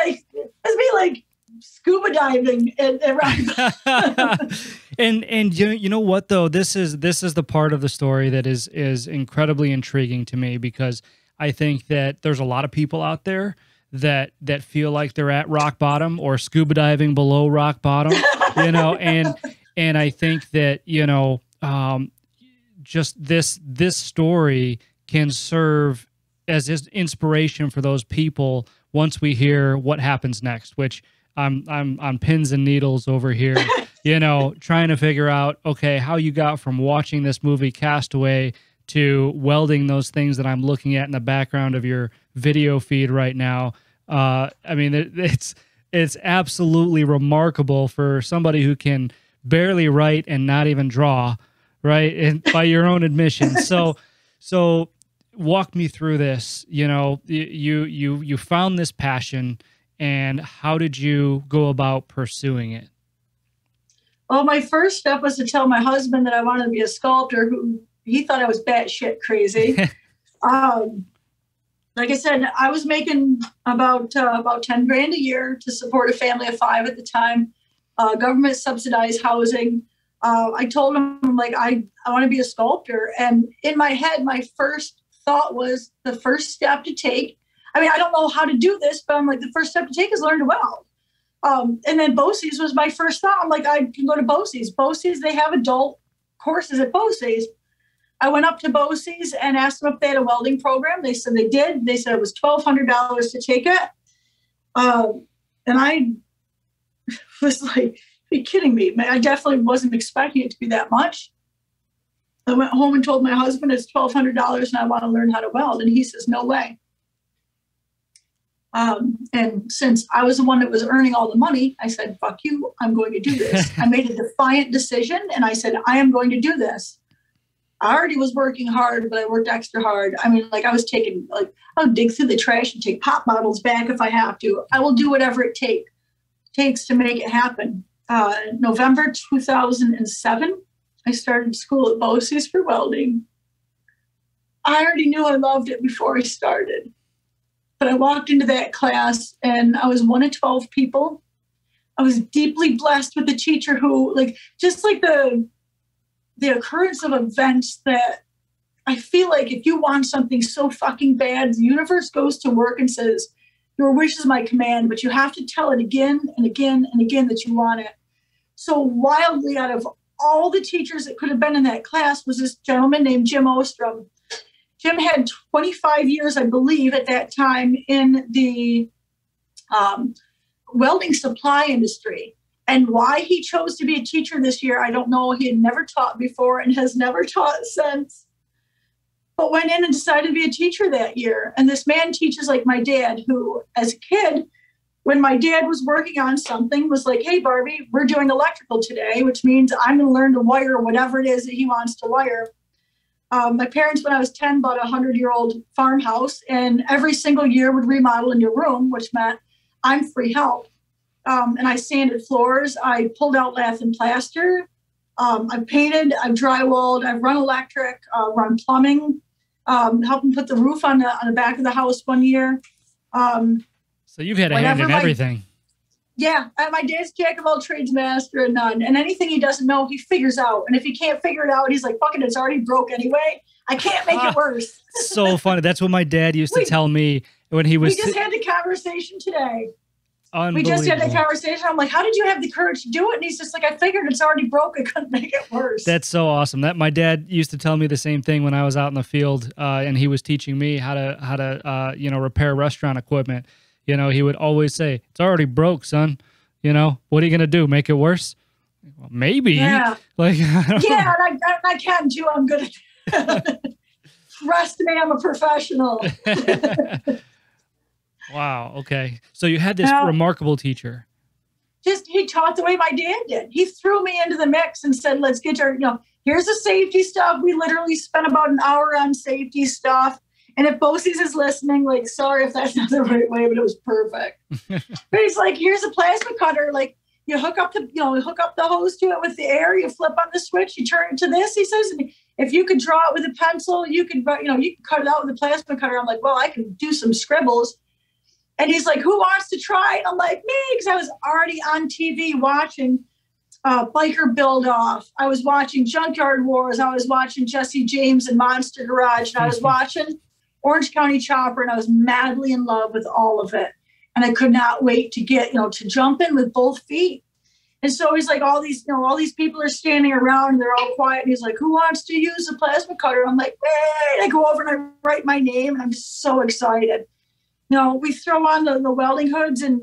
B: like scuba diving at rock bottom.
A: and you know what though, this is the part of the story that is incredibly intriguing to me, because I think that there's a lot of people out there that feel like they're at rock bottom or scuba diving below rock bottom, you know, and I think that, you know, just this story can serve as inspiration for those people once we hear what happens next, which I'm on pins and needles over here, you know, trying to figure out, okay, how you got from watching this movie Castaway to welding those things that I'm looking at in the background of your video feed right now. I mean, it's absolutely remarkable for somebody who can barely write and not even draw, right? And by your own admission. So walk me through this. You know, you found this passion, and how did you go about pursuing it?
B: Well, my first step was to tell my husband that I wanted to be a sculptor, who he thought I was batshit crazy. Like I said, I was making about 10 grand a year to support a family of 5 at the time. Government subsidized housing. I told him, like, I want to be a sculptor. And in my head, my first thought was the first step to take. I mean, I don't know how to do this, but I'm like, the first step to take is learn to weld. And then BOCES was my first thought. I'm like, I can go to BOCES. BOCES, they have adult courses at BOCES. I went up to BOCES and asked them if they had a welding program. They said they did. They said it was $1,200 to take it. And I was like, are you kidding me? I definitely wasn't expecting it to be that much. I went home and told my husband it's $1,200 and I want to learn how to weld. And he says, no way. And since I was the one that was earning all the money, I said, fuck you, I'm going to do this. I made a defiant decision and I said, I am going to do this. I already was working hard, but I worked extra hard. I mean, like, I was taking, like, I'll dig through the trash and take pop bottles back if I have to. I will do whatever it takes to make it happen. November 2007, I started school at BOCES for welding. I already knew I loved it before I started. But I walked into that class and I was one of 12 people. I was deeply blessed with a teacher who, like, just like the occurrence of events that I feel like if you want something so fucking bad, the universe goes to work and says, your wish is my command, but you have to tell it again and again and again that you want it. So wildly, out of all the teachers that could have been in that class, was this gentleman named Jim Ostrom. Jim had 25 years, I believe, at that time in the welding supply industry. And why he chose to be a teacher this year, I don't know. He had never taught before and has never taught since. But went in and decided to be a teacher that year. And this man teaches like my dad, who, as a kid, when my dad was working on something, was like, hey, Barbie, we're doing electrical today, which means I'm going to learn to wire whatever it is that he wants to wire. My parents, when I was 10, bought a 100-year-old farmhouse, and every single year would remodel a new room, which meant I'm free help. And I sanded floors. I pulled out lath and plaster. I've painted. I've drywalled. I've run electric, run plumbing, helped them put the roof on the back of the house one year.
A: So you've had a hand in everything.
B: Yeah. My dad's jack of all trades, master of none. And anything he doesn't know, he figures out. And if he can't figure it out, he's like, fuck it, it's already broke anyway. I can't make it worse.
A: So funny. That's what my dad used to tell me when he was...
B: We just had the conversation today.
A: We
B: just had that conversation. I'm like, how did you have the courage to do it? And he's just like, I figured it's already broke. I couldn't make it worse.
A: That's so awesome. That my dad used to tell me the same thing when I was out in the field, and he was teaching me how to repair restaurant equipment. You know, he would always say, it's already broke, son. You know, what are you going to do? Make it worse? Well, maybe.
B: Yeah.
A: Like,
B: yeah, and I can too. I'm good at trust me, I'm a professional.
A: Wow. Okay. So you had this remarkable teacher.
B: He taught the way my dad did. He threw me into the mix and said, let's get here's the safety stuff. We literally spent about an hour on safety stuff. And if BOCES is listening, like, sorry if that's not the right way, but it was perfect. But he's like, here's a plasma cutter. Like, you hook up the hose to it with the air, you flip on the switch, you turn it to this. He says, and if you could draw it with a pencil, you can cut it out with a plasma cutter. I'm like, well, I can do some scribbles. And he's like, who wants to try it? I'm like, me, because I was already on TV watching Biker Build Off. I was watching Junkyard Wars. I was watching Jesse James and Monster Garage. And I was watching Orange County Chopper, and I was madly in love with all of it. And I could not wait to get, to jump in with both feet. And so he's like, all these people are standing around and they're all quiet. And he's like, who wants to use a plasma cutter? I'm like, hey, I go over and I write my name and I'm just so excited. We throw on the welding hoods and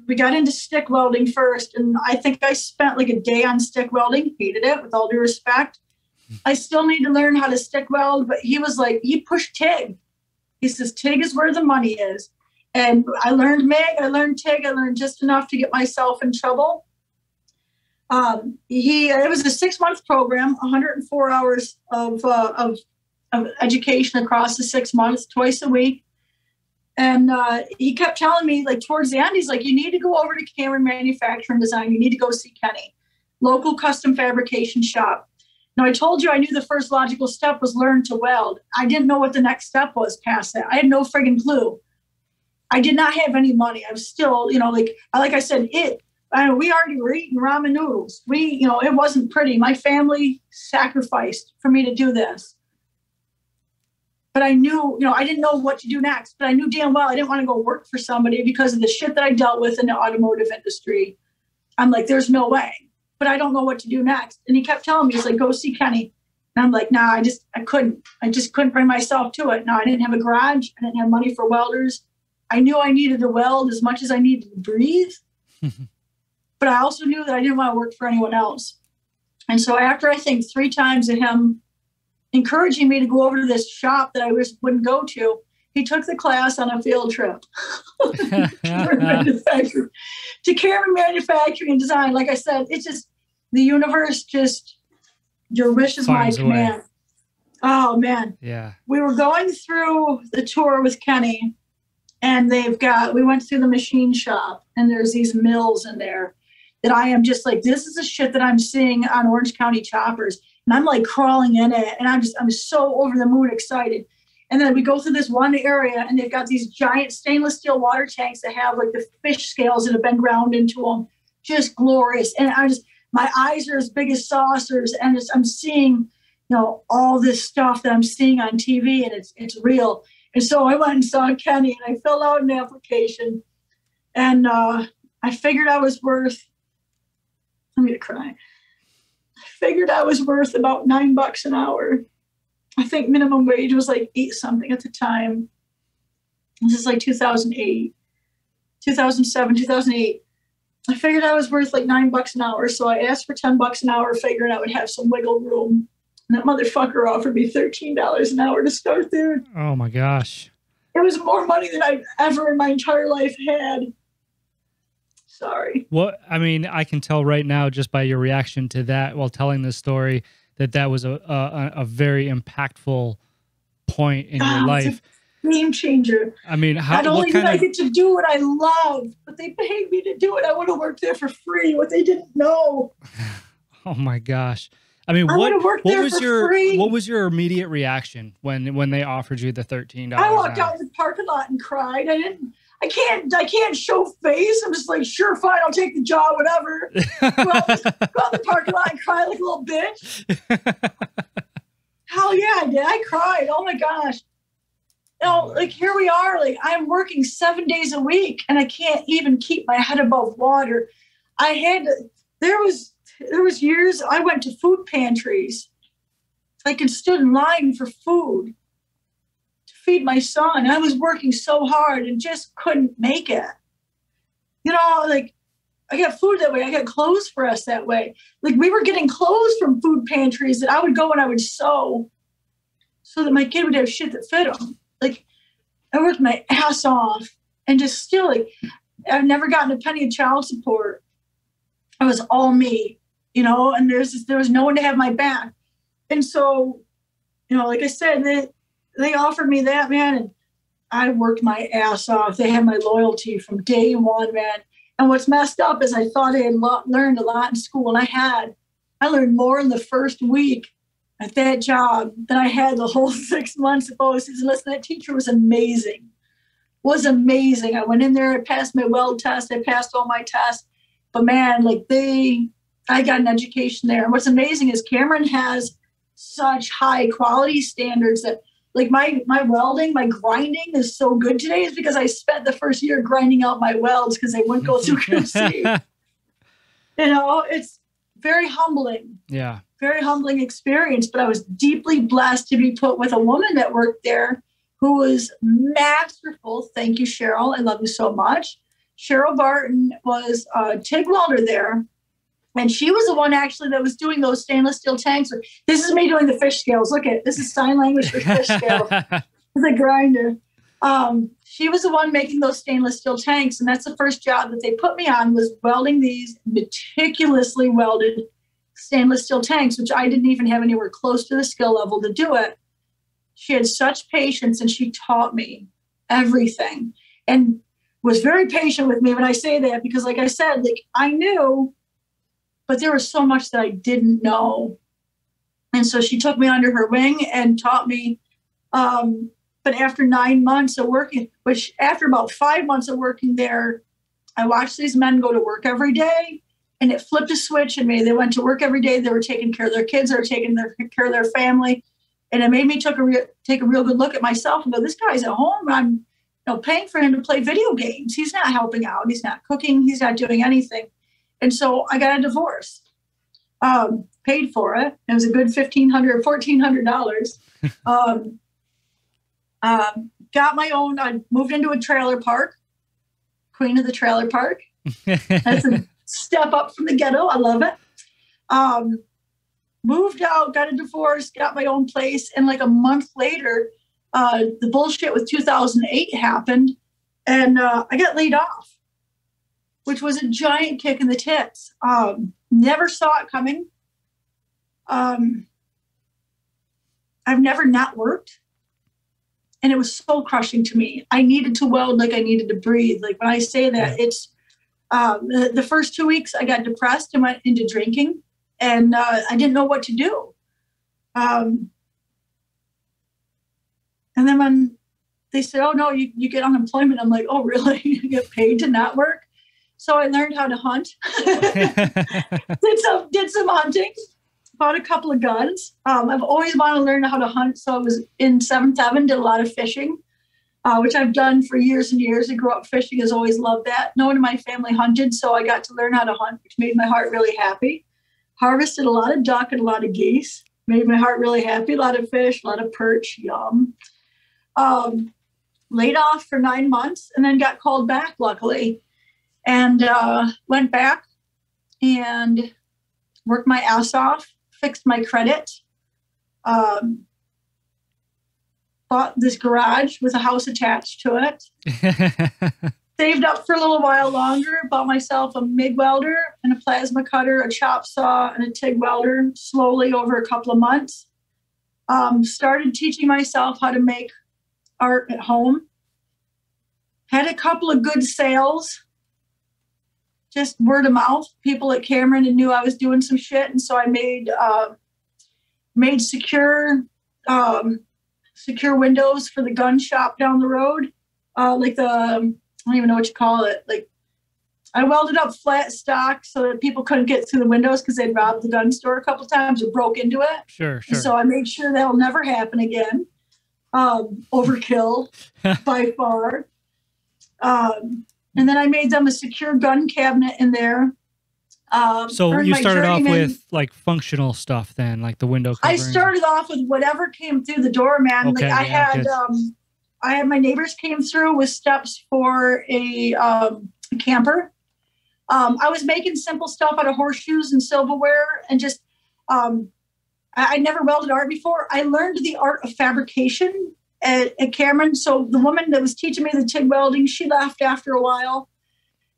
B: we got into stick welding first, and I think I spent like a day on stick welding. Hated it, with all due respect. I still need to learn how to stick weld, but he was like, he pushed TIG. He says, TIG is where the money is. And I learned MIG, I learned TIG, I learned just enough to get myself in trouble. It was a 6-month program, 104 hours of education across the 6 months, twice a week. And he kept telling me, like, towards the end, he's like, you need to go over to Cameron Manufacturing Design. You need to go see Kenny, local custom fabrication shop. Now, I told you I knew the first logical step was learn to weld. I didn't know what the next step was past that. I had no friggin' clue. I did not have any money. I was still, like I said, we already were eating ramen noodles. It wasn't pretty. My family sacrificed for me to do this. But I knew, I didn't know what to do next. But I knew damn well I didn't want to go work for somebody because of the shit that I dealt with in the automotive industry. I'm like, there's no way. But I don't know what to do next. And he kept telling me, he's like, go see Kenny. And I'm like, nah, I couldn't. I just couldn't bring myself to it. No, I didn't have a garage. I didn't have money for welders. I knew I needed to weld as much as I needed to breathe. But I also knew that I didn't want to work for anyone else. And so after, I think, 3 times of him encouraging me to go over to this shop that I wouldn't go to, he took the class on a field trip to Cameron Manufacturing and Design. Like I said, it's just the universe, just your wish is my command. Oh, man.
A: Yeah.
B: We were going through the tour with Kenny, and we went through the machine shop, and there's these mills in there that I am just like, this is the shit that I'm seeing on Orange County choppers. And I'm like crawling in it, and I'm so over the moon excited. And then we go through this one area, and they've got these giant stainless steel water tanks that have like the fish scales that have been ground into them. Just glorious. And my eyes are as big as saucers, and I'm seeing, all this stuff that I'm seeing on TV, and it's real. And so I went and saw Kenny, and I filled out an application, and I figured I was worth, I'm going to cry. I figured I was worth about $9 an hour. I think minimum wage was like 8 something at the time. This is like 2008, 2007, 2008. I figured I was worth like $9 an hour. So I asked for $10 an hour, figuring I would have some wiggle room. And that motherfucker offered me $13 an hour to start there.
A: Oh my gosh.
B: It was more money than I've ever in my entire life had. Sorry.
A: What, I mean, I can tell right now just by your reaction to that while telling this story that was a very impactful point in your life.
B: It's a game changer.
A: I mean,
B: not only did I get to do what I love, but they paid me to do it. I would have worked there for free. What they didn't know.
A: Oh my gosh. I mean, what was your immediate reaction when they offered you the $13?
B: I walked out in the parking lot and cried. I can't show face. I'm just like, sure, fine, I'll take the job, whatever. Go out the parking lot and cry like a little bitch. Hell yeah, I did. I cried. Oh my gosh. Like here we are. Like I'm working 7 days a week, and I can't even keep my head above water. There was years I went to food pantries. Like and stood in line for food to feed my son. I was working so hard and just couldn't make it. Like I got food that way. I got clothes for us that way. Like we were getting clothes from food pantries that I would go and I would sew so that my kid would have shit that fit him. Like I worked my ass off, and just still like I've never gotten a penny of child support. It was all me, and there was no one to have my back. And so, like I said, they offered me that, man, and I worked my ass off. They had my loyalty from day one, man. And what's messed up is I thought I had learned a lot in school, and I learned more in the first week at that job than I had the whole 6 months of OSCs. And listen, that teacher was amazing. I went in there, I passed my weld test, I passed all my tests. But man, I got an education there. And what's amazing is Cameron has such high quality standards that like my welding, my grinding is so good today is because I spent the first year grinding out my welds because they wouldn't go through QC. It's very humbling.
A: Yeah.
B: Very humbling experience, but I was deeply blessed to be put with a woman that worked there who was masterful. Thank you, Cheryl. I love you so much. Cheryl Barton was a TIG welder there. And she was the one actually that was doing those stainless steel tanks. This is me doing the fish scales. Look at this is sign language for fish scale. The grinder. She was the one making those stainless steel tanks. And that's the first job that they put me on, was welding these meticulously welded stainless steel tanks, which I didn't even have anywhere close to the skill level to do it. She had such patience, and she taught me everything and was very patient with me when I say that, because like I said, like I knew, but there was so much that I didn't know. And so she took me under her wing and taught me. But after 9 months of working, which after about 5 months of working there, I watched these men go to work every day, and it flipped a switch in me. They went to work every day. They were taking care of their kids. They were taking care of their family. And it made me take a real good look at myself and go, this guy's at home. I'm paying for him to play video games. He's not helping out. He's not cooking. He's not doing anything. And so I got a divorce, paid for it. It was a good $1,400. Got my own, I moved into a trailer park, queen of the trailer park. That's a step up from the ghetto. I love it. Moved out, got a divorce, got my own place. And like a month later, the bullshit with 2008 happened, and I got laid off, which was a giant kick in the tits. Never saw it coming. I've never not worked. And it was soul crushing to me. I needed to weld like I needed to breathe. Like when I say that, it's the first 2 weeks I got depressed and went into drinking, and I didn't know what to do. And then when they said, oh no, you get unemployment, I'm like, oh really? You get paid to not work? So I learned how to hunt. did some hunting. Bought a couple of guns. I've always wanted to learn how to hunt. So I was in 7th Heaven, did a lot of fishing, which I've done for years and years. I grew up fishing, has always loved that. No one in my family hunted, so I got to learn how to hunt, which made my heart really happy. Harvested a lot of duck and a lot of geese. Made my heart really happy. A lot of fish, a lot of perch, yum. Laid off for 9 months and then got called back, luckily. And went back and worked my ass off. Fixed my credit, bought this garage with a house attached to it, saved up for a little while longer, bought myself a MIG welder and a plasma cutter, a chop saw, and a TIG welder slowly over a couple of months. Started teaching myself how to make art at home. Had a couple of good sales. Just word of mouth, people at Cameron and knew I was doing some shit. And so I made secure windows for the gun shop down the road. I don't even know what you call it. Like I welded up flat stock so that people couldn't get through the windows because they'd robbed the gun store a couple of times or broke into it.
A: Sure.
B: And so I made sure that'll never happen again. Overkill by far. And then I made them a secure gun cabinet in there.
A: So you started off with like functional stuff then, like the window covering?
B: I started off with whatever came through the door, man.
A: Okay,
B: like I had my neighbors came through with steps for a camper. I was making simple stuff out of horseshoes and silverware and just, I never welded art before. I learned the art of fabrication at Cameron. So the woman that was teaching me the TIG welding, she left after a while,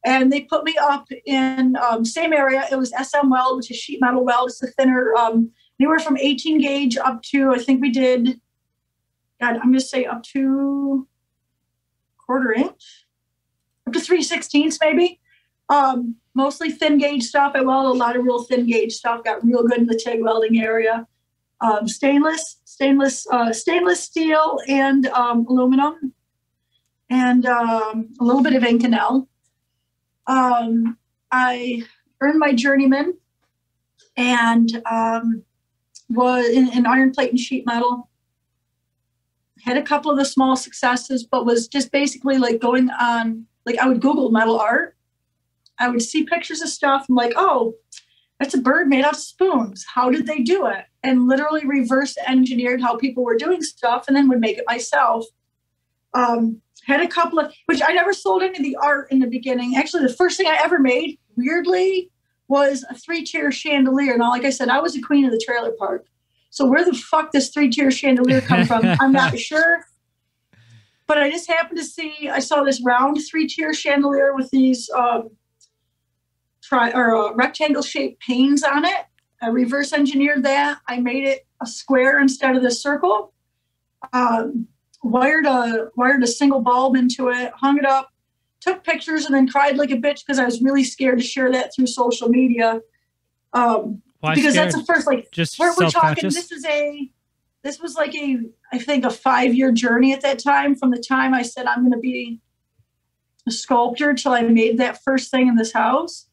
B: and they put me up in same area. It was SM weld, which is sheet metal weld. It's the thinner, anywhere from 18 gauge up to, I think we did, God, I'm going to say up to 1/4 inch, up to 3/16 maybe. Mostly thin gauge stuff. I welded a lot of real thin gauge stuff. Got real good in the TIG welding area. Stainless steel and aluminum, and a little bit of Inconel. I earned my journeyman and was in iron plate and sheet metal. Had a couple of the small successes, but was just basically like going on, like I would Google metal art. I would see pictures of stuff. I'm like, oh, that's a bird made out of spoons. How did they do it? And literally reverse engineered how people were doing stuff and then would make it myself. Had a couple of, which I never sold any of the art in the beginning. Actually, the first thing I ever made, weirdly, was a 3-tier chandelier. Now, like I said, I was the queen of the trailer park. So where the fuck this 3-tier chandelier come from, I'm not sure. But I just happened to see, I saw this round 3-tier chandelier with these rectangle-shaped panes on it. I reverse engineered that. I made it a square instead of the circle. Wired a single bulb into it, hung it up, took pictures, and then cried like a bitch because I was really scared to share that through social media.
A: Why
B: because
A: scared?
B: that's the first, like,
A: just
B: we're talking, this was like I think a 5-year journey at that time, from the time I said I'm going to be a sculptor till I made that first thing in this house.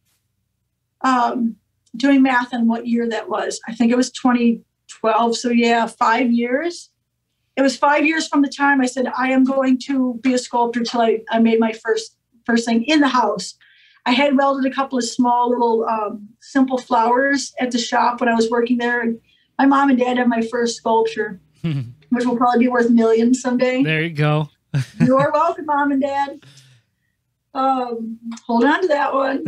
B: Doing math on what year that was. I think it was 2012. So yeah, 5 years. It was 5 years from the time I said I am going to be a sculptor till I made my first thing in the house. I had welded a couple of small little simple flowers at the shop when I was working there. And my mom and dad had my first sculpture, which will probably be worth millions someday.
A: There you go.
B: You're welcome, Mom and Dad. Hold on to that one.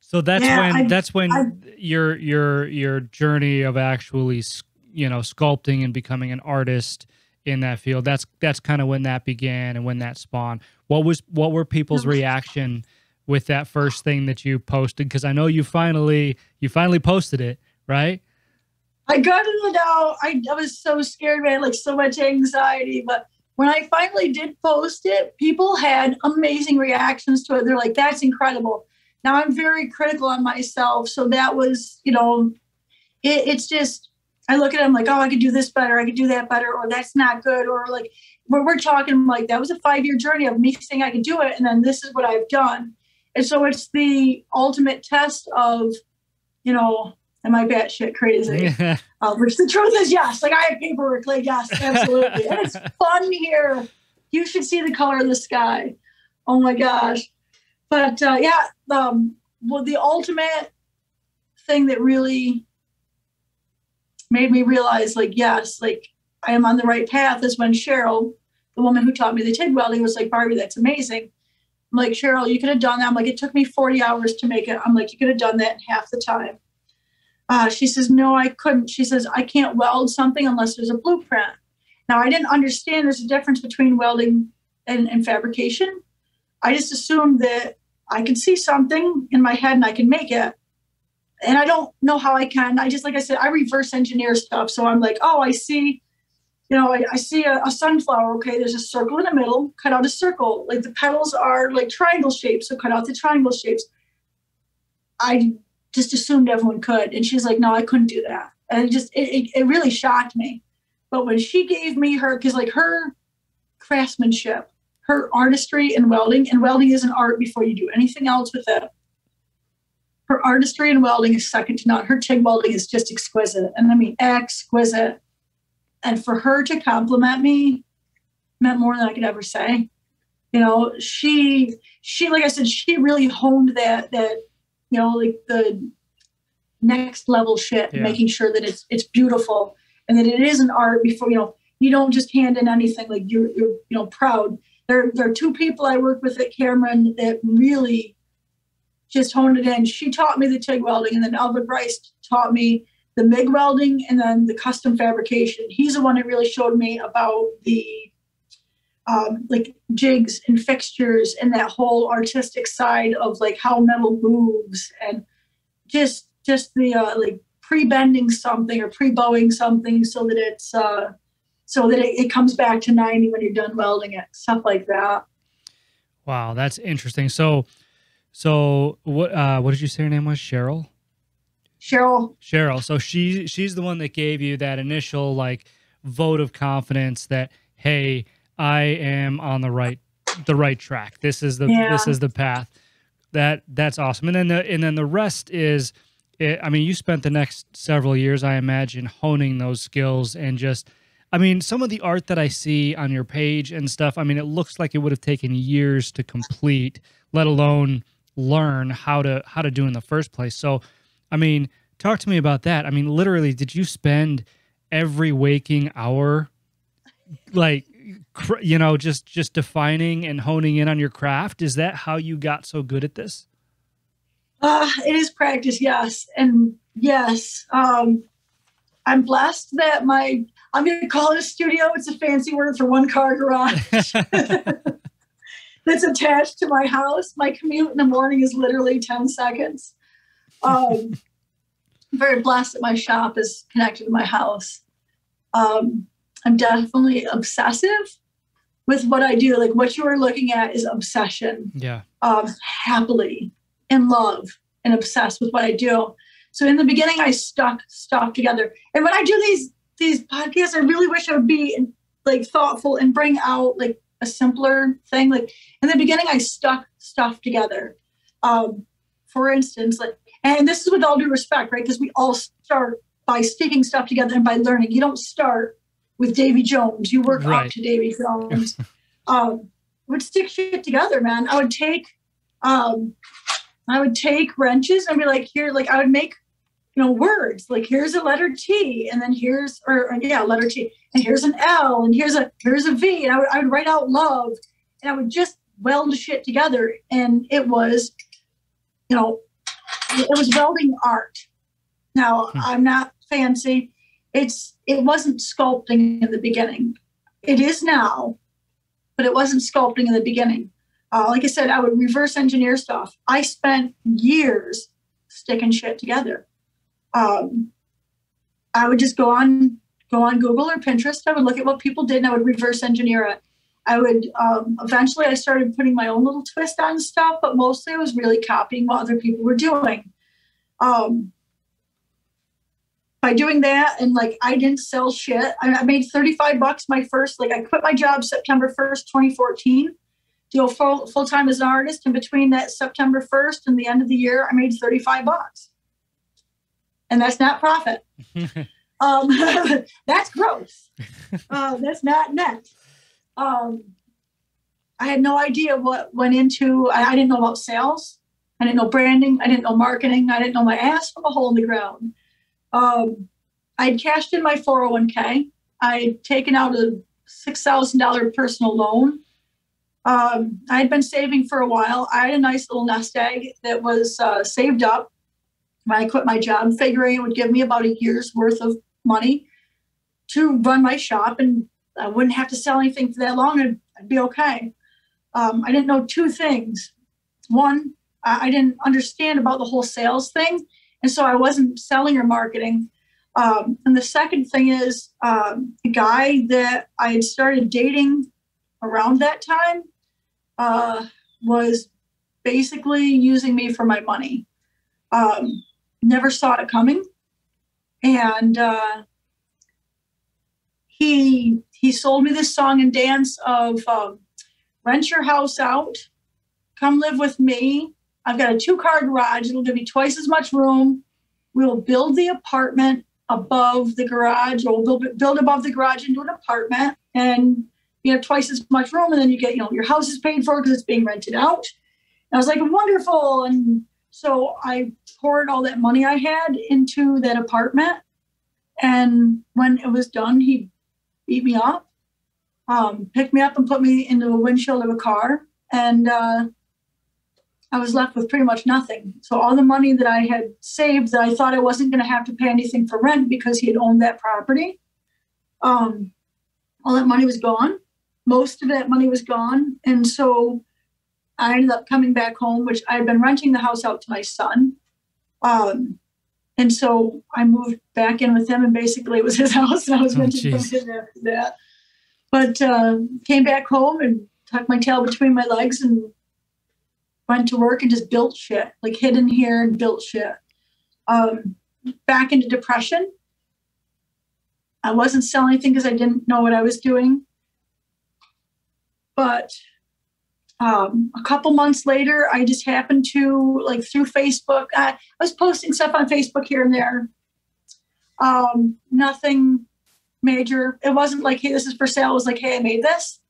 A: So that's when your journey of actually, sculpting and becoming an artist in that field, that's kind of when that began and when that spawned. What were people's reaction with that first thing that you posted? Because I know you finally posted it, right?
B: I got it out. I was so scared, man, like so much anxiety. But when I finally did post it, people had amazing reactions to it. They're like, that's incredible. Now I'm very critical on myself. So that was, it's just, I look at it, I'm like, oh, I could do this better. I could do that better. Or that's not good. Or like, we're talking like, that was a 5-year journey of me saying I could do it. And then this is what I've done. And so it's the ultimate test of, am I batshit crazy? Which the truth is, yes. Like, I have paperwork, like, yes, absolutely. And it's fun here. You should see the color of the sky. Oh my gosh. But the ultimate thing that really made me realize, like, yes, like, I am on the right path is when Cheryl, the woman who taught me the TIG welding, was like, Barbie, that's amazing. I'm like, Cheryl, you could have done that. I'm like, it took me 40 hours to make it. I'm like, you could have done that in half the time. She says, no, I couldn't. She says, I can't weld something unless there's a blueprint. Now, I didn't understand there's a difference between welding and fabrication. I just assumed that I could see something in my head and I can make it. And I don't know how I can. I just, like I said, I reverse engineer stuff. So I'm like, oh, I see, I see a sunflower. Okay, there's a circle in the middle, cut out a circle. Like, the petals are like triangle shapes, so cut out the triangle shapes. I just assumed everyone could. And she's like, no, I couldn't do that. And it really shocked me. But when she gave me because like her craftsmanship, her artistry in welding, and welding is an art before you do anything else with it. Her artistry in welding is second to none. Her TIG welding is just exquisite. And I mean, exquisite. And for her to compliment me meant more than I could ever say. She, like I said, she really honed that, like the next level shit, making sure that it's beautiful and that it is an art before, you don't just hand in anything. Like, you're proud. There are 2 people I work with at Cameron that really just honed it in. She taught me the TIG welding, and then Albert Bryce taught me the MIG welding and then the custom fabrication. He's the one that really showed me about the like jigs and fixtures and that whole artistic side of like how metal moves, and just the like pre-bending something or pre-bowing something so that it's it comes back to 90 when you're done welding it, stuff like that.
A: Wow, that's interesting. So what did you say her name was? Cheryl. So she's the one that gave you that initial like vote of confidence that, hey, I am on the right track. This is the path. That's awesome. And then the rest is, you spent the next several years, I imagine, honing those skills and just, some of the art that I see on your page and stuff, it looks like it would have taken years to complete, let alone learn how to do in the first place. So, talk to me about that. I mean, literally, did you spend every waking hour, like, just defining and honing in on your craft? Is that how you got so good at this?
B: It is practice, yes. And yes, I'm blessed that I'm going to call it a studio. It's a fancy word for one car garage that's attached to my house. My commute in the morning is literally 10 seconds. I'm very blessed that my shop is connected to my house. I'm definitely obsessive with what I do. Like what you are looking at is obsession.
A: Yeah.
B: Happily in love and obsessed with what I do. So in the beginning, I stuck stuff together. And when I do these podcasts, I really wish I would be like thoughtful and bring out like a simpler thing. Like in the beginning, I stuck stuff together. For instance, like, and this is with all due respect, right? Because we all start by sticking stuff together and by learning. You don't start with Davy Jones. You work up to Davy Jones. Would stick shit together, man. I would take wrenches and be like, here, like I would make, words, like here's a letter T and then letter T and here's an L and here's a V. And I would write out love and I would just weld shit together. And it was, it was welding art. Now I'm not fancy. It wasn't sculpting in the beginning. It is now, but it wasn't sculpting in the beginning. Like I said, I would reverse engineer stuff. I spent years sticking shit together. I would just go on Google or Pinterest. I would look at what people did and I would reverse engineer it. I would, eventually I started putting my own little twist on stuff, but mostly I was really copying what other people were doing. By doing that, and like I didn't sell shit. I made $35 my first, like I quit my job September 1st, 2014. Go full-time as an artist, and between that September 1st and the end of the year, I made $35. And that's not profit. That's gross. That's not net. I had no idea what went into, I didn't know about sales. I didn't know branding. I didn't know marketing. I didn't know my ass from a hole in the ground. I'd cashed in my 401k. I'd taken out a $6,000 personal loan. I had been saving for a while. I had a nice little nest egg that was saved up when I quit my job, figuring it would give me about a year's worth of money to run my shop, and I wouldn't have to sell anything for that long. I'd be okay. I didn't know two things. One, I didn't understand about the whole sales thing, and so I wasn't selling or marketing. And the second thing is the guy that I had started dating around that time was basically using me for my money. Never saw it coming. And he sold me this song and dance of rent your house out, come live with me. I've got a 2-car garage. It'll give you twice as much room. We'll build the apartment above the garage, or we'll build above the garage into an apartment, and you have twice as much room, and then you get, your house is paid for because it's being rented out. And I was like, wonderful. And so I poured all that money I had into that apartment. And when it was done, he beat me up, picked me up and put me into a windshield of a car. And I was left with pretty much nothing. So all the money that I had saved, that I thought I wasn't going to have to pay anything for rent because he had owned that property, all that money was gone. Most of that money was gone. And so I ended up coming back home, which I had been renting the house out to my son. And so I moved back in with him, and basically it was his house, and I was renting from him after that. But came back home and tucked my tail between my legs and went to work and just built shit, like hid in here and built shit. Back into depression. I wasn't selling anything because I didn't know what I was doing. But a couple months later, I just happened to, like through Facebook, I was posting stuff on Facebook here and there. Nothing major. It wasn't like, hey, this is for sale. It was like, hey, I made this.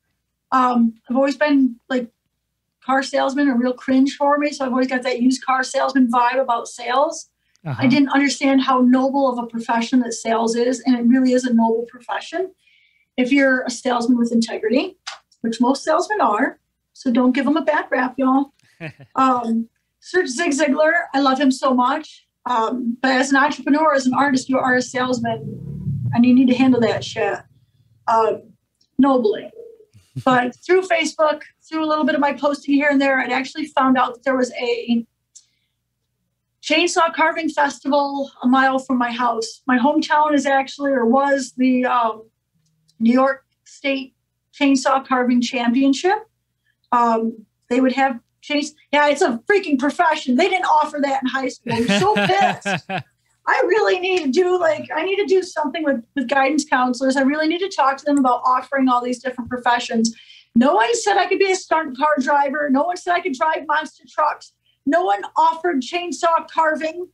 B: I've always been like, car salesmen are real cringe for me. So I've always got that used car salesman vibe about sales. I didn't understand how noble of a profession that sales is, and it really is a noble profession. If you're a salesman with integrity, which most salesmen are, so don't give them a bad rap, y'all. Sir Zig Ziglar, I love him so much. But as an entrepreneur, as an artist, you are a salesman, and you need to handle that shit nobly. But through Facebook, through a little bit of my posting here and there, I'd actually found out that there was a chainsaw carving festival a mile from my house. My hometown is actually, or was, the New York State Chainsaw Carving Championship. They would have yeah, it's a freaking profession. They didn't offer that in high school. I'm so pissed. I really need to do I need to do something with guidance counselors. I really need to talk to them about offering all these different professions. No one said I could be a stunt car driver. No one said I could drive monster trucks. No one offered chainsaw carving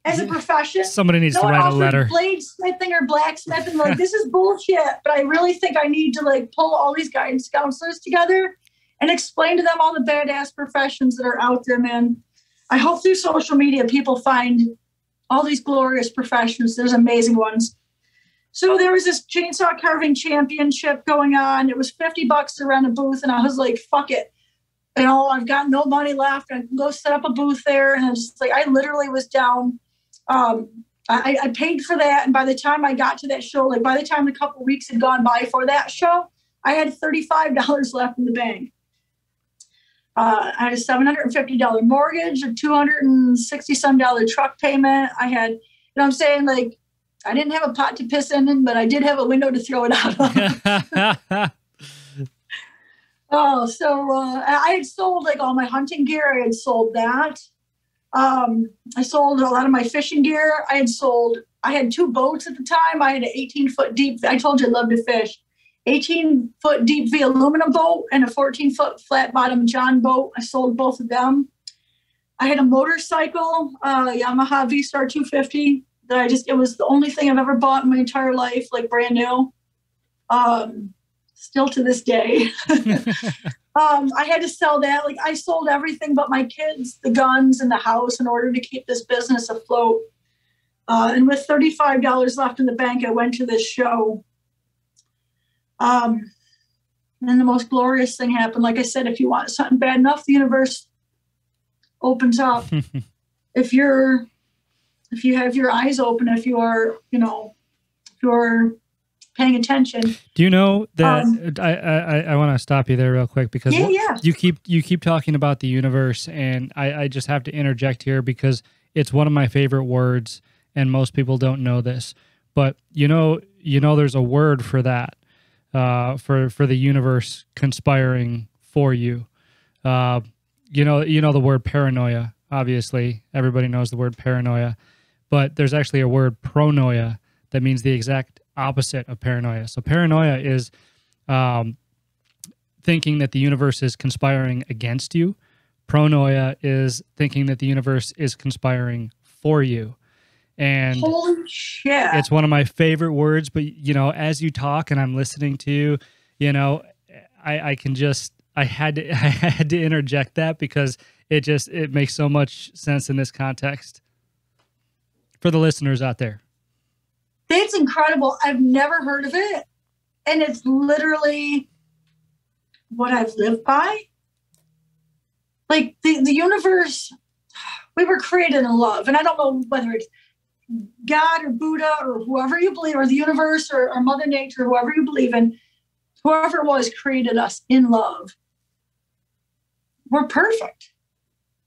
B: as a profession.
A: Somebody needs to write a letter.
B: Bladesmithing or blacksmithing. This is bullshit. But I really think I need to pull all these guidance counselors together and explain to them all the badass professions that are out there, man. I hope through social media people find all these glorious professions. There's amazing ones. So there was this chainsaw carving championship going on. It was $50 to rent a booth, and I was like, fuck it. I've got no money left. I can go set up a booth there. And I was just I literally was down. I paid for that. And by the time I got to that show, by the time a couple of weeks had gone by for that show, I had $35 left in the bank. I had a $750 mortgage, a $260-some truck payment. I had, I'm saying, I didn't have a pot to piss in, but I did have a window to throw it out of. I had sold all my hunting gear. I had sold that. I sold a lot of my fishing gear. I had 2 boats at the time. I had an 18-foot deep, I told you I love to fish, 18-foot deep V aluminum boat and a 14-foot flat bottom John boat. I sold both of them. I had a motorcycle, Yamaha V-Star 250 that it was the only thing I've ever bought in my entire life, brand new. Still to this day. I had to sell that. I sold everything but my kids, the guns, and the house in order to keep this business afloat. And with $35 left in the bank, I went to this show. And the most glorious thing happened. Like I said, if you want something bad enough, the universe opens up. If you have your eyes open, if you're paying attention.
A: Do you know that I want to stop you there real quick because you keep talking about the universe, and I just have to interject here because it's one of my favorite words, and most people don't know this. But there's a word for that, for the universe conspiring for you. You know the word paranoia. Obviously, everybody knows the word paranoia, but there's actually a word pronoia that means the exact opposite of paranoia. So paranoia is thinking that the universe is conspiring against you. Pronoia is thinking that the universe is conspiring for you. And
B: holy shit,
A: it's one of my favorite words. But as you talk and I'm listening to you, I had to interject that because it makes so much sense in this context for the listeners out there.
B: It's incredible. I've never heard of it. And it's literally what I've lived by. The universe, we were created in love. And I don't know whether it's God or Buddha or whoever you believe, or the universe or Mother Nature, whoever you believe in, whoever it was created us in love. We're perfect.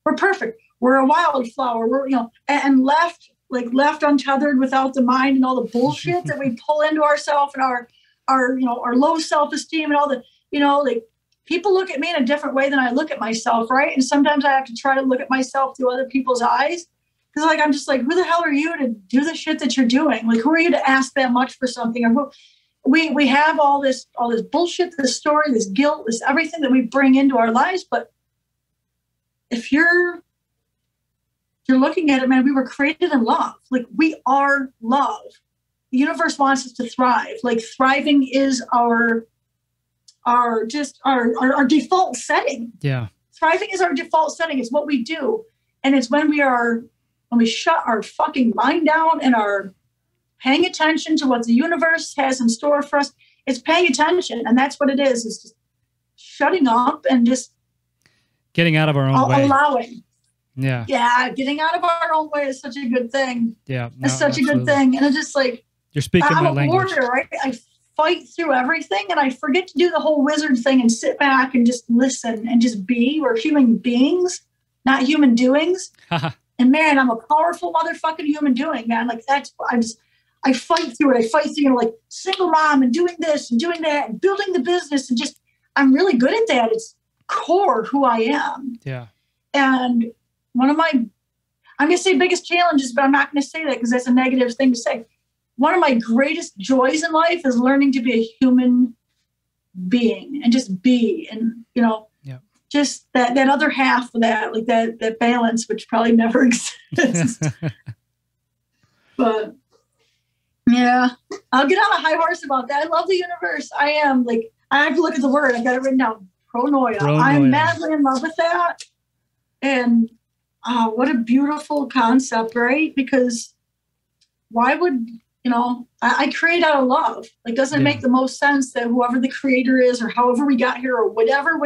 B: We're perfect. We're a wildflower. We're, and left untethered without the mind and all the bullshit that we pull into ourselves and our low self-esteem and all the, people look at me in a different way than I look at myself, right? And sometimes I have to try to look at myself through other people's eyes. Because I'm just who the hell are you to do the shit that you're doing? Who are you to ask that much for something? Or we have all this bullshit, this story, this guilt, this everything that we bring into our lives. But if you're looking at it, man, we were created in love. We are love. The universe wants us to thrive. Thriving is our default setting.
A: Yeah.
B: Thriving is our default setting. It's what we do. And it's when when we shut our fucking mind down and are paying attention to what the universe has in store for us, it's paying attention. And that's what it is just shutting up and just
A: getting out of our own way.
B: Allowing.
A: Yeah.
B: Yeah. Getting out of our own way is such a good thing.
A: Yeah. No,
B: it's such a good thing. And it's just like,
A: you're speaking my language.
B: I'm a warrior, right? I fight through everything and I forget to do the whole wizard thing and sit back and just listen and just be. We're human beings, not human doings. And man, I'm a powerful motherfucking human doing, man. Like that's, I fight through it. I fight through, like single mom and doing this and doing that and building the business and just, I'm really good at that. It's core who I am.
A: Yeah.
B: And one of my, I'm going to say biggest challenges, but I'm not going to say that because that's a negative thing to say. One of my greatest joys in life is learning to be a human being and just be, and, you know, just that other half of that, like that balance, which probably never exists. But yeah, I'll get on a high horse about that. I love the universe. I am like, I have to look at the word. I got it written down. Pronoia. I'm madly in love with that. And what a beautiful concept, right? Because why would, you know, I create out of love. Like, doesn't it make the most sense that whoever the creator is or however we got here or whatever,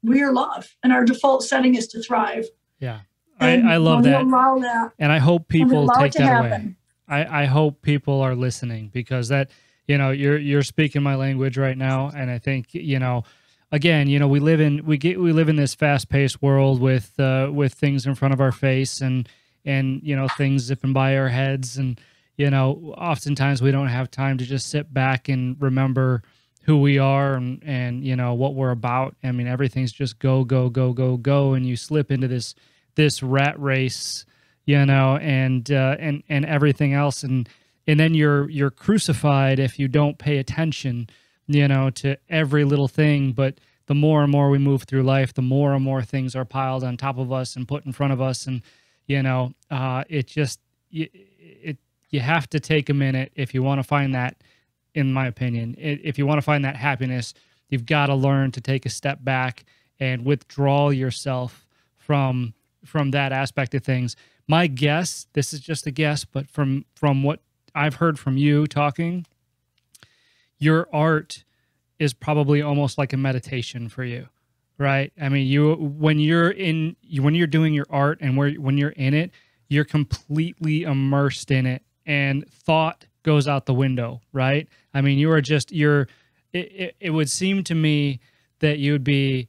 B: we are love. And our default setting is to thrive.
A: Yeah. I love that.
B: Allow that.
A: And I hope people take that away. I hope people are listening because that, you know, you're speaking my language right now. And I think, you know, again, you know, we live in this fast-paced world with things in front of our face and you know, things zipping by our heads, and you know, oftentimes we don't have time to just sit back and remember who we are and you know what we're about. I mean, everything's just go, and you slip into this rat race, you know, and everything else, and then you're crucified if you don't pay attention, you know, to every little thing. But the more and more we move through life, the more and more things are piled on top of us and put in front of us, and you know, it just you have to take a minute if you want to find that. In my opinion, if you want to find that happiness, you've got to learn to take a step back and withdraw yourself from that aspect of things. My guess, this is just a guess, but from what I've heard from you talking, your art is probably almost like a meditation for you, right? I mean, when you're doing your art and when you're in it, you're completely immersed in it, and thought goes out the window, right? I mean, it would seem to me that you'd be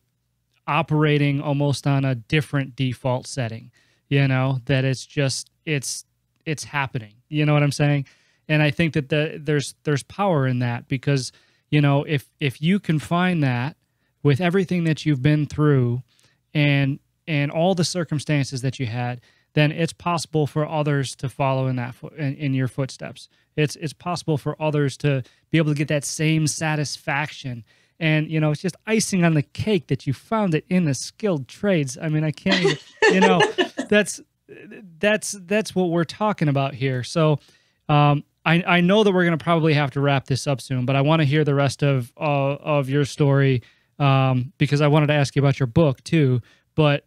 A: operating almost on a different default setting, you know, that it's happening. You know what I'm saying? And I think that there's power in that, because, you know, if you can find that with everything that you've been through and all the circumstances that you had, then it's possible for others to follow in your footsteps. It's possible for others to be able to get that same satisfaction. And, you know, it's just icing on the cake that you found it in the skilled trades. I mean, I can't even, you know, that's what we're talking about here. So I know that we're going to probably have to wrap this up soon, but I want to hear the rest of your story because I wanted to ask you about your book too. But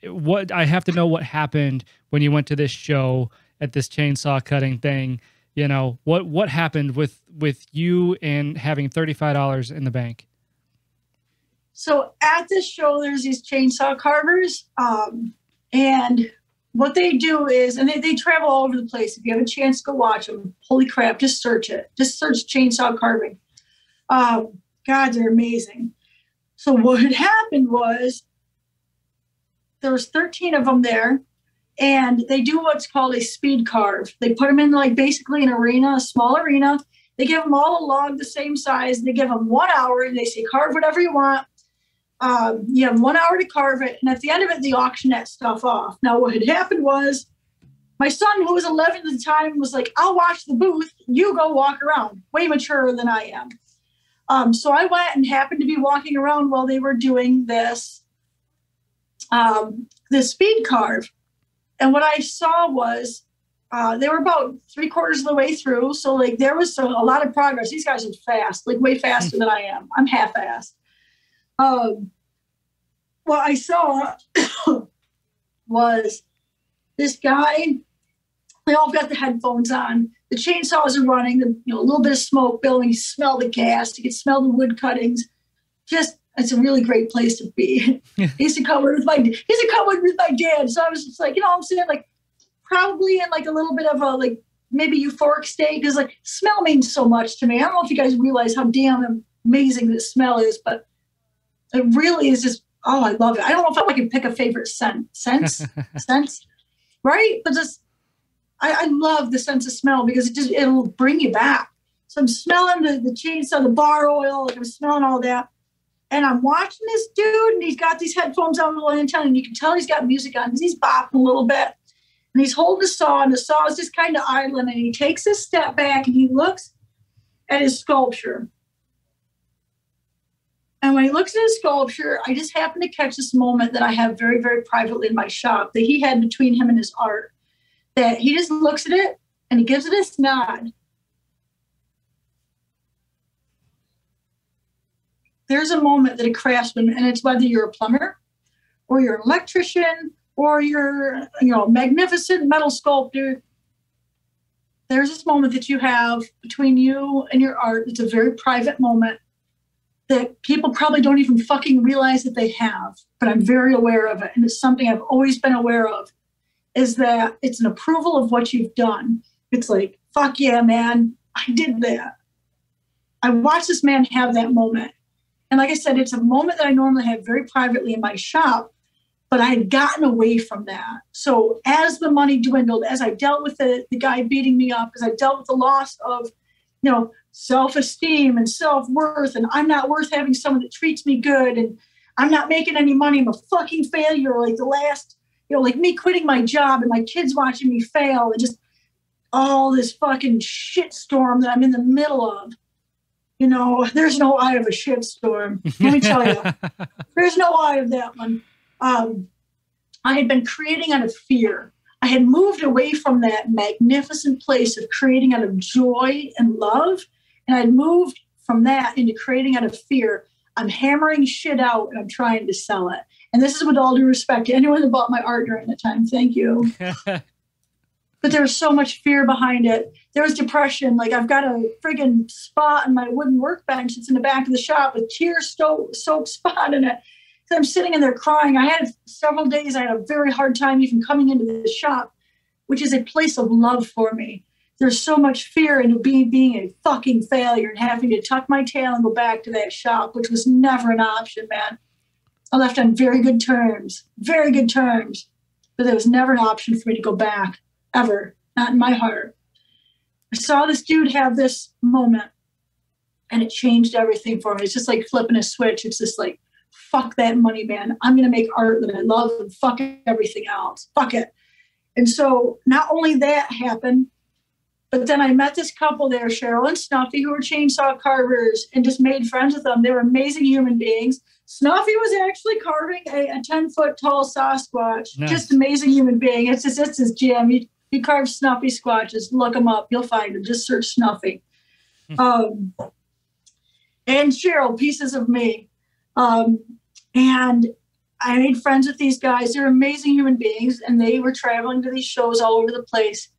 A: what I have to know what happened when you went to this show at this chainsaw cutting thing. You know, what happened with you and having $35 in the bank?
B: So at this show, there's these chainsaw carvers, and what they do is, and they travel all over the place. If you have a chance, go watch them. Holy crap, just search it. Just search chainsaw carving. God, they're amazing. So what had happened was there was 13 of them there, and they do what's called a speed carve. They put them in like basically an arena, a small arena. They give them all a log the same size. They give them 1 hour, and they say, carve whatever you want. You have 1 hour to carve it. And at the end of it, they auction that stuff off. Now, what had happened was my son, who was 11 at the time, was like, I'll watch the booth. You go walk around. Way maturer than I am. So I went and happened to be walking around while they were doing this speed carve. And what I saw was they were about 3/4 of the way through. So like there was a lot of progress. These guys are fast, like way faster than I am. I'm half-assed. What I saw was this guy, they all got the headphones on. The chainsaws are running, a little bit of smoke billowing. You smell the gas. You can smell the wood cuttings. Just, it's a really great place to be. He used to come with my dad. So I was just like, I'm saying, like, probably in like a little bit of a, like, maybe euphoric state, because like smell means so much to me. I don't know if you guys realize how damn amazing this smell is, but it really is just, I love it. I don't know if I can pick a favorite sense, right? But just, I love the sense of smell because it'll bring you back. So I'm smelling the chainsaw, the bar oil, like I'm smelling all that. And I'm watching this dude, and he's got these headphones on the lantern, and you can tell he's got music on because he's bopping a little bit. And he's holding the saw, and the saw is just kind of idling, and he takes a step back, and he looks at his sculpture. And when he looks at his sculpture, I just happen to catch this moment that I have very, very privately in my shop that he had between him and his art, that he just looks at it, and he gives it this nod. There's a moment that a craftsman, and it's whether you're a plumber or you're an electrician or you're, magnificent metal sculptor, there's this moment that you have between you and your art. It's a very private moment that people probably don't even fucking realize that they have, but I'm very aware of it. And it's something I've always been aware of, is that it's an approval of what you've done. It's like, fuck yeah, man, I did that. I watched this man have that moment. And like I said, it's a moment that I normally have very privately in my shop, but I had gotten away from that. So as the money dwindled, as I dealt with the guy beating me up, as I dealt with the loss of, self-esteem and self-worth, and I'm not worth having someone that treats me good, and I'm not making any money, I'm a fucking failure, like the last, like me quitting my job and my kids watching me fail, and just all this fucking shitstorm that I'm in the middle of. There's no eye of a shitstorm. Let me tell you, there's no eye of that one. I had been creating out of fear. I had moved away from that magnificent place of creating out of joy and love. And I'd moved from that into creating out of fear. I'm hammering shit out and I'm trying to sell it. And this is with all due respect to anyone that bought my art during that time. Thank you. But there was so much fear behind it. There was depression. Like, I've got a friggin' spot in my wooden workbench. It's in the back of the shop with tear-soaked spot in it. So I'm sitting in there crying. I had several days, I had a very hard time even coming into the shop, which is a place of love for me. There's so much fear into being a fucking failure and having to tuck my tail and go back to that shop, which was never an option, man. I left on very good terms, but there was never an option for me to go back. Ever, not in my heart. I saw this dude have this moment, and it changed everything for me. It's just like flipping a switch. It's just like, fuck that money, man. I'm going to make art that I love and fuck everything else. Fuck it. And so not only that happened, but then I met this couple there, Cheryl and Snuffy, who were chainsaw carvers, and just made friends with them. They were amazing human beings. Snuffy was actually carving a 10-foot tall Sasquatch. Nice. Just amazing human being. It's his jam. He carves Snuffy Squatches. Look them up. You'll find them. Just search Snuffy. And Cheryl, pieces of me. And I made friends with these guys. They're amazing human beings, and they were traveling to these shows all over the place.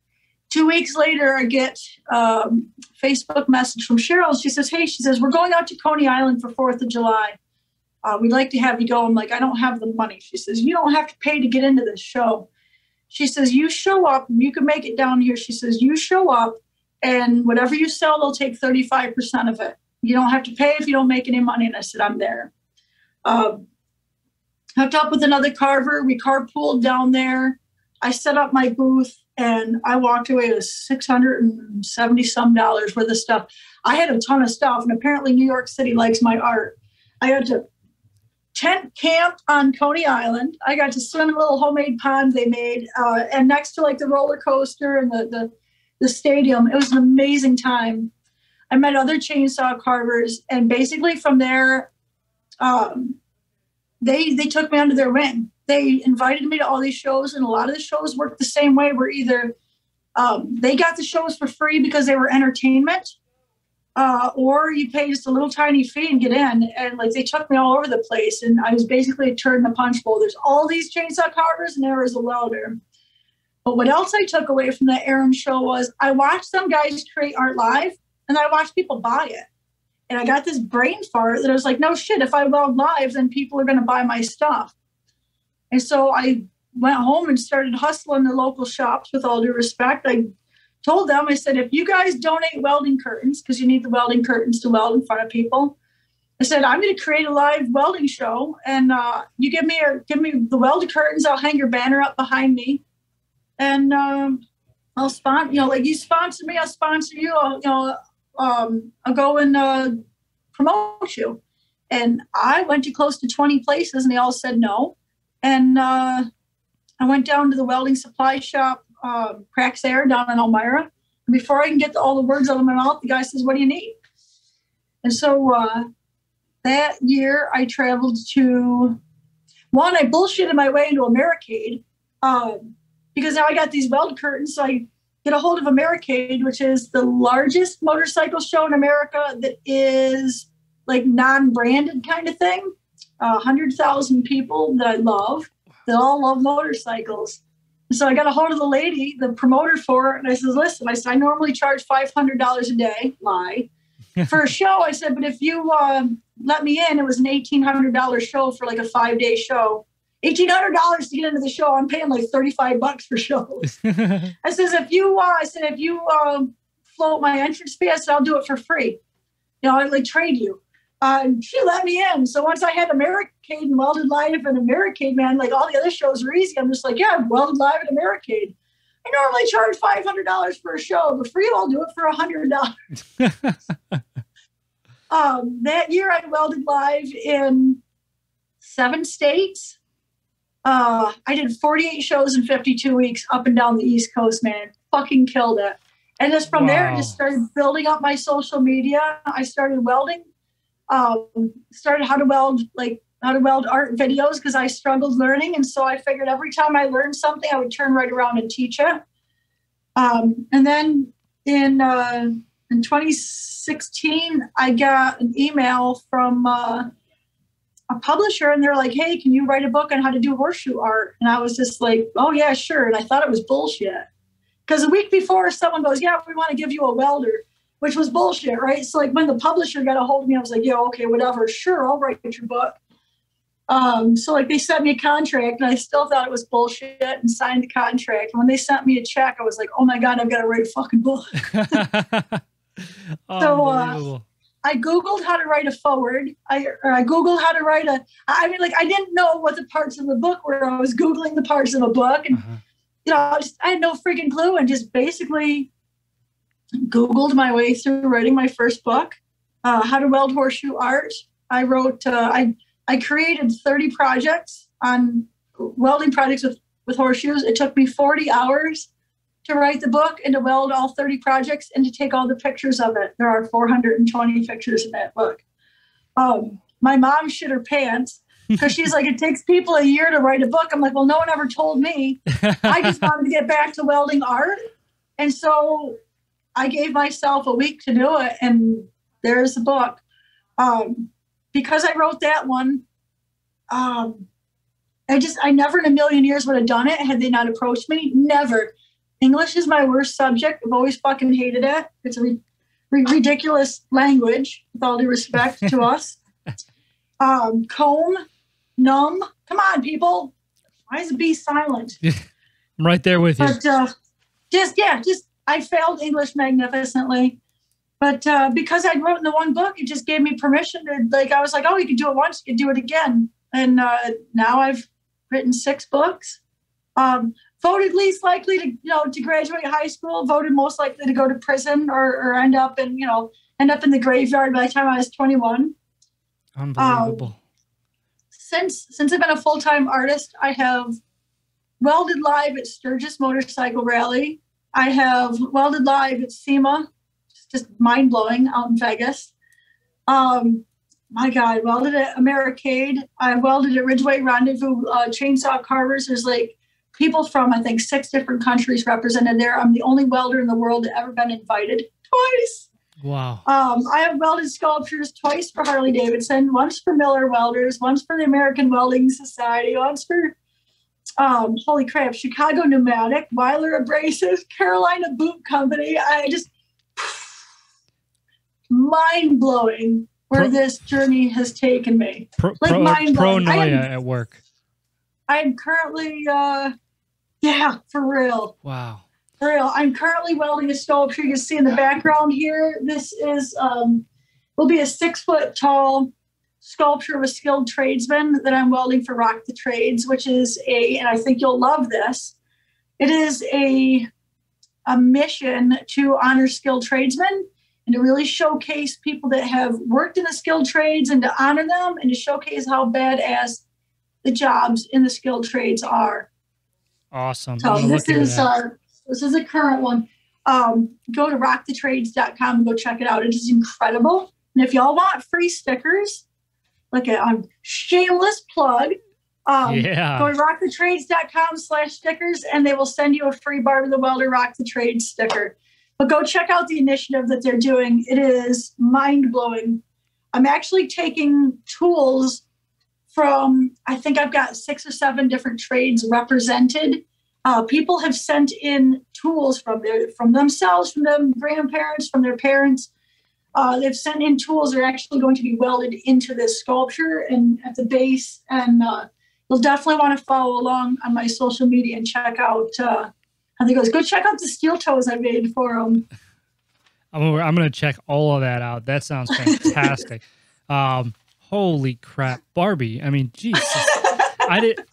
B: 2 weeks later, I get Facebook message from Cheryl. She says, we're going out to Coney Island for 4th of July. We'd like to have you go. I'm like, I don't have the money. She says, you don't have to pay to get into this show. She says, you show up, you can make it down here. She says, you show up, and whatever you sell, they'll take 35% of it. You don't have to pay if you don't make any money. And I said, I'm there. Hooked up with another carver. We carpooled down there. I set up my booth, and I walked away with $670 some worth of stuff. I had a ton of stuff, and apparently New York City likes my art. I had to tent camp on Coney Island. I got to swim in a little homemade pond they made, and next to like the roller coaster and the stadium. It was an amazing time. I met other chainsaw carvers, and basically from there, they took me under their wing. They invited me to all these shows, and a lot of the shows worked the same way, where either they got the shows for free because they were entertainment, or you pay just a little tiny fee and get in. And like, they took me all over the place, and I was basically a turd in a punch bowl. There's all these chainsaw carvers, and there was a welder. But what else I took away from that Aaron show was I watched some guys create art live, and I watched people buy it. And I got this brain fart that I was like, no shit, if I weld live, then people are going to buy my stuff. And so I went home and started hustling the local shops with all due respect. I told them, I said, if you guys donate welding curtains, because you need the welding curtains to weld in front of people, I said, I'm going to create a live welding show, and you give me the welded curtains. I'll hang your banner up behind me, and I'll sponsor. You know, like you sponsor me, I'll sponsor you. I'll go and promote you. And I went to close to 20 places, and they all said no. And I went down to the welding supply shop, Cracks Air, down in Elmira. And before I can get all the words out of my mouth, the guy says, "What do you need?" And so that year, I traveled to I bullshitted my way into Americade because now I got these weld curtains. So I get a hold of Americade, which is the largest motorcycle show in America that is like non-branded kind of thing. 100,000 people that I love. They all love motorcycles. So I got a hold of the lady, the promoter for it, and I said, listen, I normally charge $500 a day, lie, for a show. I said, but if you let me in, it was an $1,800 show for like a 5-day show. $1,800 to get into the show. I'm paying like $35 for shows. I said, if you float my entrance fee, I said, I'll do it for free. You know, I'd like trade you. She let me in. So once I had Americade and welded live and Americade, man, like all the other shows were easy. I'm just like, yeah, I've welded live at Americade. I normally charge $500 for a show, but for you, I'll do it for $100. That year I welded live in 7 states. I did 48 shows in 52 weeks up and down the East Coast, man. Fucking killed it. And just from there, I just started building up my social media. I started welding. Started how to weld art videos because I struggled learning. And so I figured every time I learned something, I would turn right around and teach it. And then in 2016, I got an email from a publisher, and they're like, hey, can you write a book on how to do horseshoe art? And I was just like, oh yeah, sure. And I thought it was bullshit because a week before someone goes, yeah, we want to give you a welder, which was bullshit, right? So like when the publisher got a hold of me, I was like, yeah, okay, whatever. Sure, I'll write your book. So like they sent me a contract, and I still thought it was bullshit and signed the contract. And when they sent me a check, I was like, oh my God, I've got to write a fucking book. So I Googled how to write a forward. I Googled how to write I didn't know what the parts of the book were. I was Googling the parts of a book, and I had no freaking clue, and just basically Googled my way through writing my first book, How to Weld Horseshoe Art. I wrote, I created 30 projects on welding projects with horseshoes. It took me 40 hours to write the book and to weld all 30 projects and to take all the pictures of it. There are 420 pictures in that book. My mom shit her pants because she's like, it takes people a year to write a book. I'm like, well, no one ever told me. I just wanted to get back to welding art. And so I gave myself a week to do it, and there's the book. Because I wrote that one, I never in a million years would have done it had they not approached me. Never. English is my worst subject. I've always fucking hated it. It's a ridiculous language, with all due respect to us. Comb, numb. Come on, people. Why is the B silent?
A: I'm right there with you.
B: But I failed English magnificently. But because I wrote in the one book, it just gave me permission to, I was like, oh, you could do it once, you could do it again. And now I've written 6 books. Voted least likely to graduate high school, voted most likely to go to prison or end up in the graveyard by the time I was 21.
A: Unbelievable.
B: Since I've been a full-time artist, I have welded live at Sturgis Motorcycle Rally. I have welded live at SEMA. Just mind-blowing, out in Vegas. My God, welded at Americade. I welded at Ridgeway Rendezvous Chainsaw Carvers. There's like people from, I think, 6 different countries represented there. I'm the only welder in the world to ever been invited twice.
A: Wow.
B: I have welded sculptures twice for Harley Davidson, once for Miller Welders, once for the American Welding Society, once for Holy crap, Chicago Pneumatic, Weiler Abrasives, Carolina Boot Company. I just mind-blowing where this journey has taken me.
A: Pronoia at work.
B: I'm currently, yeah, for real.
A: Wow.
B: For real. I'm currently welding a sculpture. You can see in the background here. This is, will be a 6-foot tall sculpture of a skilled tradesman that I'm welding for Rock the Trades, which is and I think you'll love this. It is a mission to honor skilled tradesmen and to really showcase people that have worked in the skilled trades and to honor them and to showcase how badass the jobs in the skilled trades are.
A: Awesome.
B: So this is a current one. Go to rockthetrades.com and go check it out. It is incredible. And if y'all want free stickers, like a shameless plug, go to rockthetrades.com/stickers and they will send you a free Barbie the Welder Rock the Trades sticker. But go check out the initiative that they're doing. It is mind-blowing. I'm actually taking tools from, I think I've got 6 or 7 different trades represented. People have sent in tools from themselves, from their grandparents, from their parents. They've sent in tools that are actually going to be welded into this sculpture and at the base. And you'll definitely want to follow along on my social media and check out how they goes. Go check out the steel toes I made for them.
A: I'm going to check all of that out. That sounds fantastic. Holy crap, Barbie. I mean, Jesus.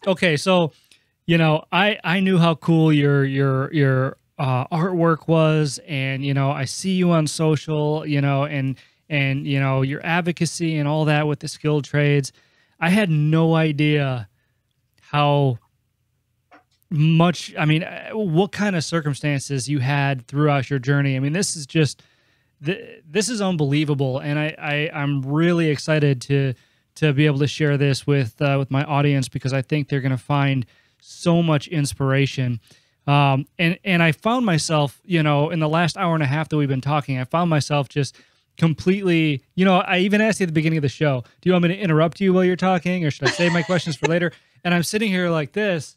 A: Okay, so, you know, I knew how cool your artwork was, and, you know, I see you on social, you know, and, you know, your advocacy and all that with the skilled trades. I had no idea how much, I mean, what kind of circumstances you had throughout your journey. I mean, this is just, this is unbelievable. And I'm really excited to be able to share this with my audience, because I think they're going to find so much inspiration. And I found myself, you know, in the last hour and a half that we've been talking, I found myself just completely, you know, I even asked you at the beginning of the show, do you want me to interrupt you while you're talking, or should I save my questions for later? And I'm sitting here like this,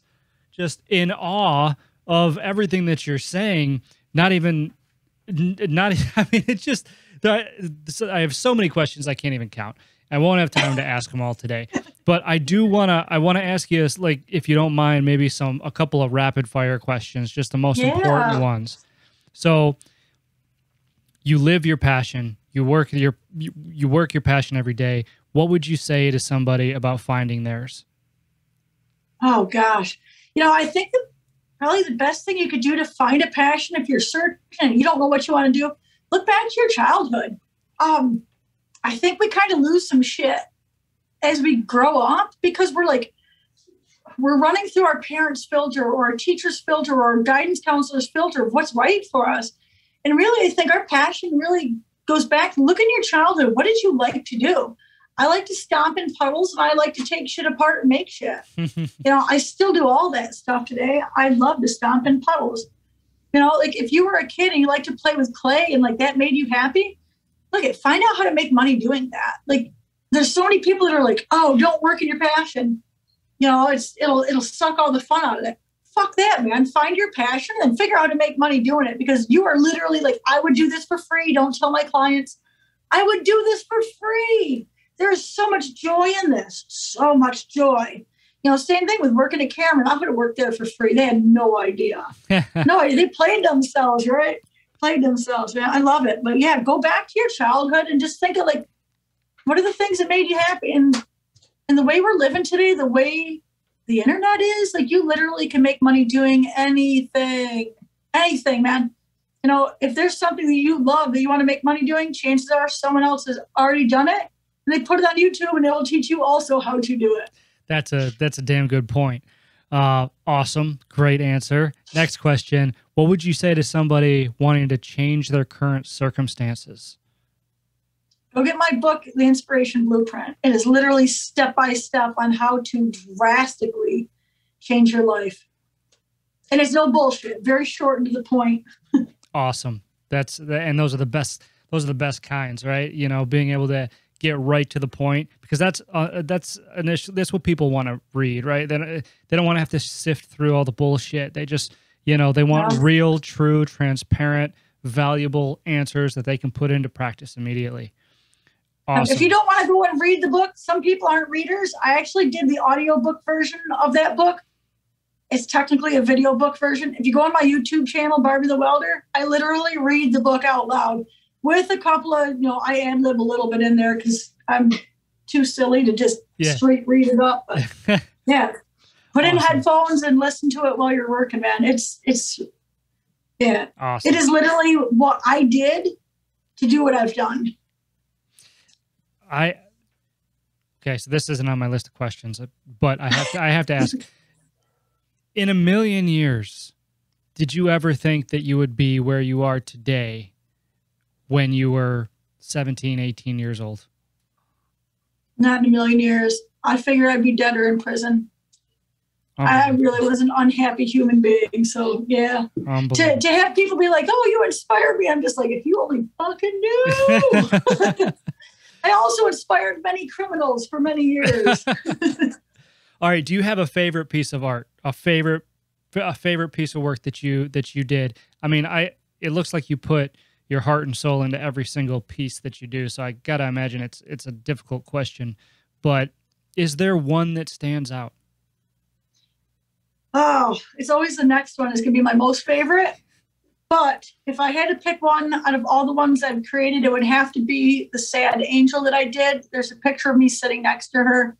A: just in awe of everything that you're saying. I mean, it's just, I have so many questions I can't even count. I won't have time to ask them all today, but I want to ask you, like, if you don't mind, maybe a couple of rapid fire questions, just the most important ones. So you live your passion, you work your passion every day. What would you say to somebody about finding theirs?
B: Oh gosh. You know, I think that probably the best thing you could do to find a passion, if you're certain and you don't know what you want to do, look back to your childhood. I think we kind of lose some shit as we grow up, because we're running through our parents' filter or our teacher's filter or our guidance counselor's filter of what's right for us. And really, I think our passion really goes back. Look in your childhood. What did you like to do? I like to stomp in puddles, and I like to take shit apart and make shit. You know, I still do all that stuff today. I love to stomp in puddles. You know, like if you were a kid and you like to play with clay and like that made you happy, find out how to make money doing that. Like, there's so many people that are like, oh, don't work in your passion. You know, it'll suck all the fun out of it. Fuck that, man. Find your passion and figure out how to make money doing it, because you are literally like, I would do this for free. Don't tell my clients. I would do this for free. There's so much joy in this. So much joy. You know, same thing with working at Cameron. I'm going to work there for free. They had no idea. No idea. They played themselves, right? Played themselves, man. I love it. But yeah, go back to your childhood and just think of like, what are the things that made you happy? And the way we're living today, the way the internet is, like, you literally can make money doing anything, man. You know, if there's something that you love that you want to make money doing, chances are someone else has already done it, and they put it on YouTube, and it'll teach you also how to do it.
A: That's a damn good point. Awesome. Great answer. Next question. What would you say to somebody wanting to change their current circumstances?
B: Go get my book, The Inspiration Blueprint. It is literally step-by-step on how to drastically change your life. And it's no bullshit. Very short and to the point.
A: Awesome. And those are the best kinds, right? You know, being able to get right to the point, because that's what people want to read, right? They don't want to have to sift through all the bullshit. They just, they want real, true, transparent, valuable answers that they can put into practice immediately. Awesome.
B: If you don't want to go and read the book, some people aren't readers. I actually did the audiobook version of that book. It's technically a video book version. If you go on my YouTube channel, Barbie the Welder, I literally read the book out loud with a couple of, I ad-lib a little bit in there because I'm too silly to just straight read it up. But yeah, put in headphones and listen to it while you're working, man. It's awesome. It is literally what I did to do what I've done.
A: Okay, so this isn't on my list of questions, but I have to ask. In a million years, did you ever think that you would be where you are today when you were 17, 18 years old?
B: Not in a million years. I figured I'd be dead or in prison. I really was an unhappy human being. So, yeah. To have people be like, oh, you inspired me. I'm just like, if you only fucking knew. I also inspired many criminals for many years.
A: All right. Do you have a favorite piece of art? A favorite piece of work that you did? I mean, it looks like you put your heart and soul into every single piece that you do. So I gotta imagine it's a difficult question, but is there one that stands out?
B: Oh, it's always the next one is gonna be my most favorite. But if I had to pick one out of all the ones I've created, it would have to be the sad angel that I did. There's a picture of me sitting next to her.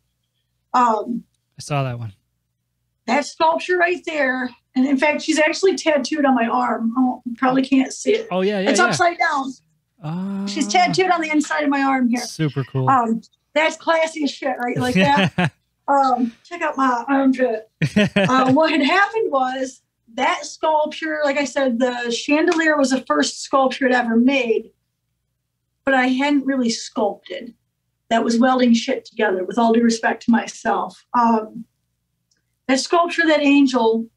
A: I saw that one.
B: That sculpture right there. And in fact, she's actually tattooed on my arm. Oh, you probably can't see it.
A: Oh, yeah.
B: It's upside down. She's tattooed on the inside of my arm here.
A: Super cool.
B: That's classy as shit, right? Like that. Check out my armpit. What had happened was that sculpture, like I said, the chandelier was the first sculpture I'd ever made, but I hadn't really sculpted. That was welding shit together, with all due respect to myself. That sculpture, that angel,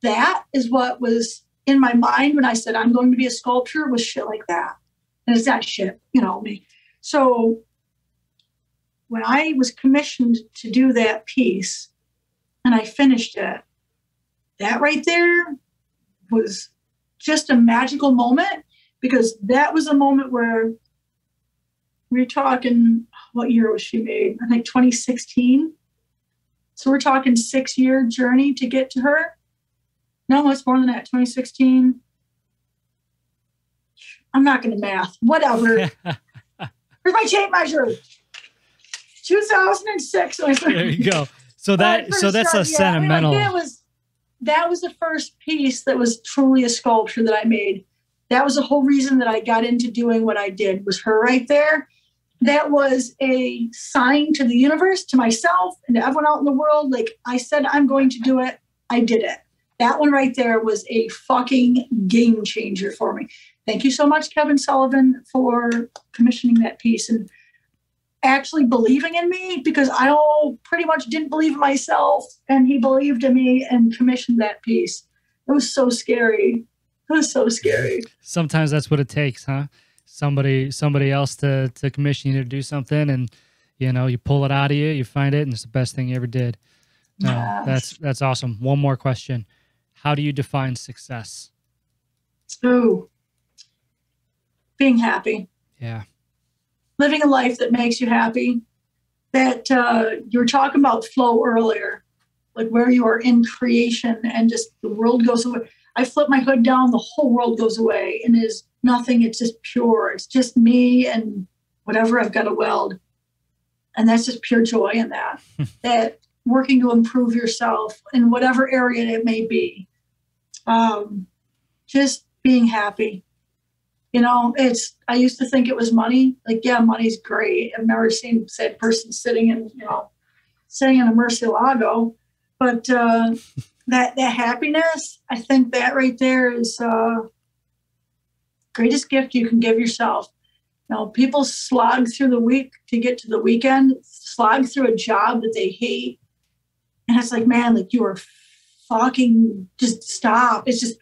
B: that is what was in my mind when I said I'm going to be a sculptor, was shit like that. And it's that shit, me. So when I was commissioned to do that piece and I finished it, that right there was just a magical moment, because that was a moment where we're talking, what year was she made? I think 2016. So we're talking 6-year journey to get to her. No, it's more than that. 2016. I'm not going to math. Whatever. Here's my tape measure. 2006.
A: There you go. So that's a sentimental.
B: That was the first piece that was truly a sculpture that I made. That was the whole reason that I got into doing what I did, was her right there. That was a sign to the universe, to myself, and to everyone out in the world. Like, I said, I'm going to do it. I did it. That one right there was a fucking game changer for me. Thank you so much, Kevin Sullivan, for commissioning that piece and actually believing in me, because I pretty much didn't believe in myself, and he believed in me and commissioned that piece. It was so scary. It was so scary.
A: Sometimes that's what it takes, huh? Somebody else to commission you to do something, and you pull it out of you, you find it, and it's the best thing you ever did. That's awesome. One more question. How do you define success?
B: Ooh. Being happy.
A: Yeah.
B: Living a life that makes you happy. That you were talking about flow earlier, like where you are in creation and just the world goes away. I flip my hood down, the whole world goes away, and there's nothing. It's just pure. It's just me and whatever I've got to weld. And that's just pure joy in that. That working to improve yourself in whatever area it may be. Just being happy. I used to think it was money. Like, yeah, money's great. I've never seen a sad person sitting in a Murcielago. But that happiness, I think that right there is greatest gift you can give yourself. People slog through the week to get to the weekend, slog through a job that they hate. And it's like, man, like, you are fucking just stop. It's just,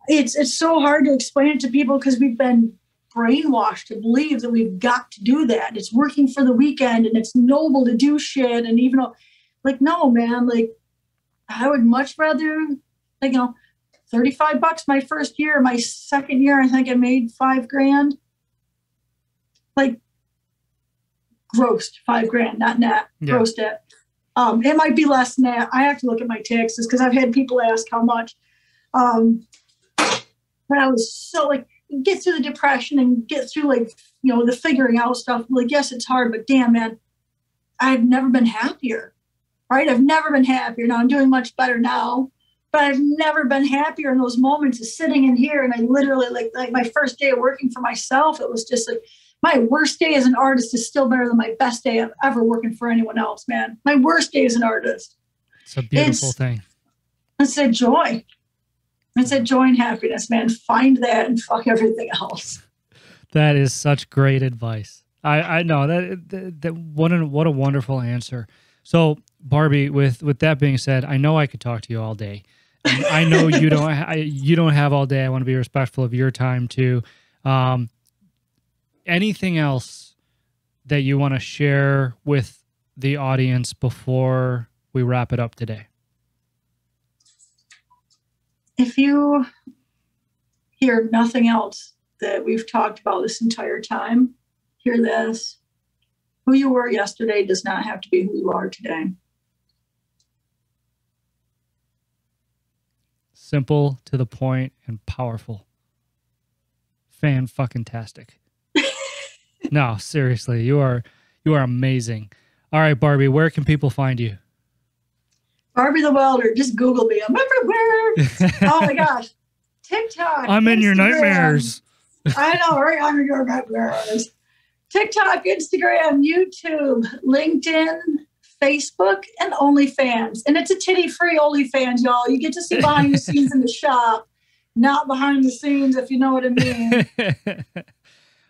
B: it's so hard to explain it to people because we've been brainwashed to believe that we've got to do that. It's working for the weekend and it's noble to do shit. And even though, like, no, man, like, I would much rather, like, 35 bucks my first year. My second year, I think I made $5,000. Like, grossed $5,000, not net, grossed it. It might be less than that. I have to look at my taxes because I've had people ask how much. But I was so, like, get through the depression and get through, like, the figuring out stuff. Like, yes, it's hard, but damn, man, I've never been happier, right? I've never been happier. Now I'm doing much better now, but I've never been happier in those moments of sitting in here. And I literally, like my first day of working for myself, it was just like, my worst day as an artist is still better than my best day of ever working for anyone else, man. My worst day as an artist.
A: It's a beautiful thing.
B: It's a joy. It's a joy and happiness, man. Find that and fuck everything else.
A: That is such great advice. I know that what a wonderful answer. So Barbie, with that being said, I know I could talk to you all day. And I know you don't have all day. I want to be respectful of your time too. Anything else that you want to share with the audience before we wrap it up today?
B: If you hear nothing else that we've talked about this entire time, hear this. Who you were yesterday does not have to be who you are today.
A: Simple, to the point, and powerful. Fan-fucking-tastic. No, seriously, you are amazing. All right, Barbie, where can people find you?
B: Barbie the Welder. Just Google me. I'm everywhere. Oh my gosh. TikTok.
A: I'm in your nightmares.
B: I know, right? I'm in your nightmares. TikTok, Instagram, YouTube, LinkedIn, Facebook, and OnlyFans. And it's a titty-free OnlyFans, y'all. You get to see behind the scenes in the shop, not behind the scenes, if you know what I mean.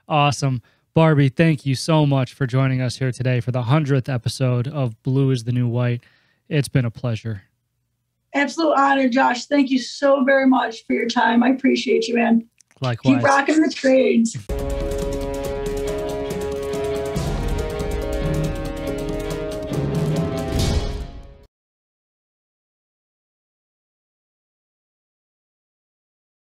A: Awesome. Barbie, thank you so much for joining us here today for the 100th episode of Blue is the New White. It's been a pleasure.
B: Absolute honor, Josh. Thank you so very much for your time. I appreciate you, man.
A: Likewise.
B: Keep rocking the trades.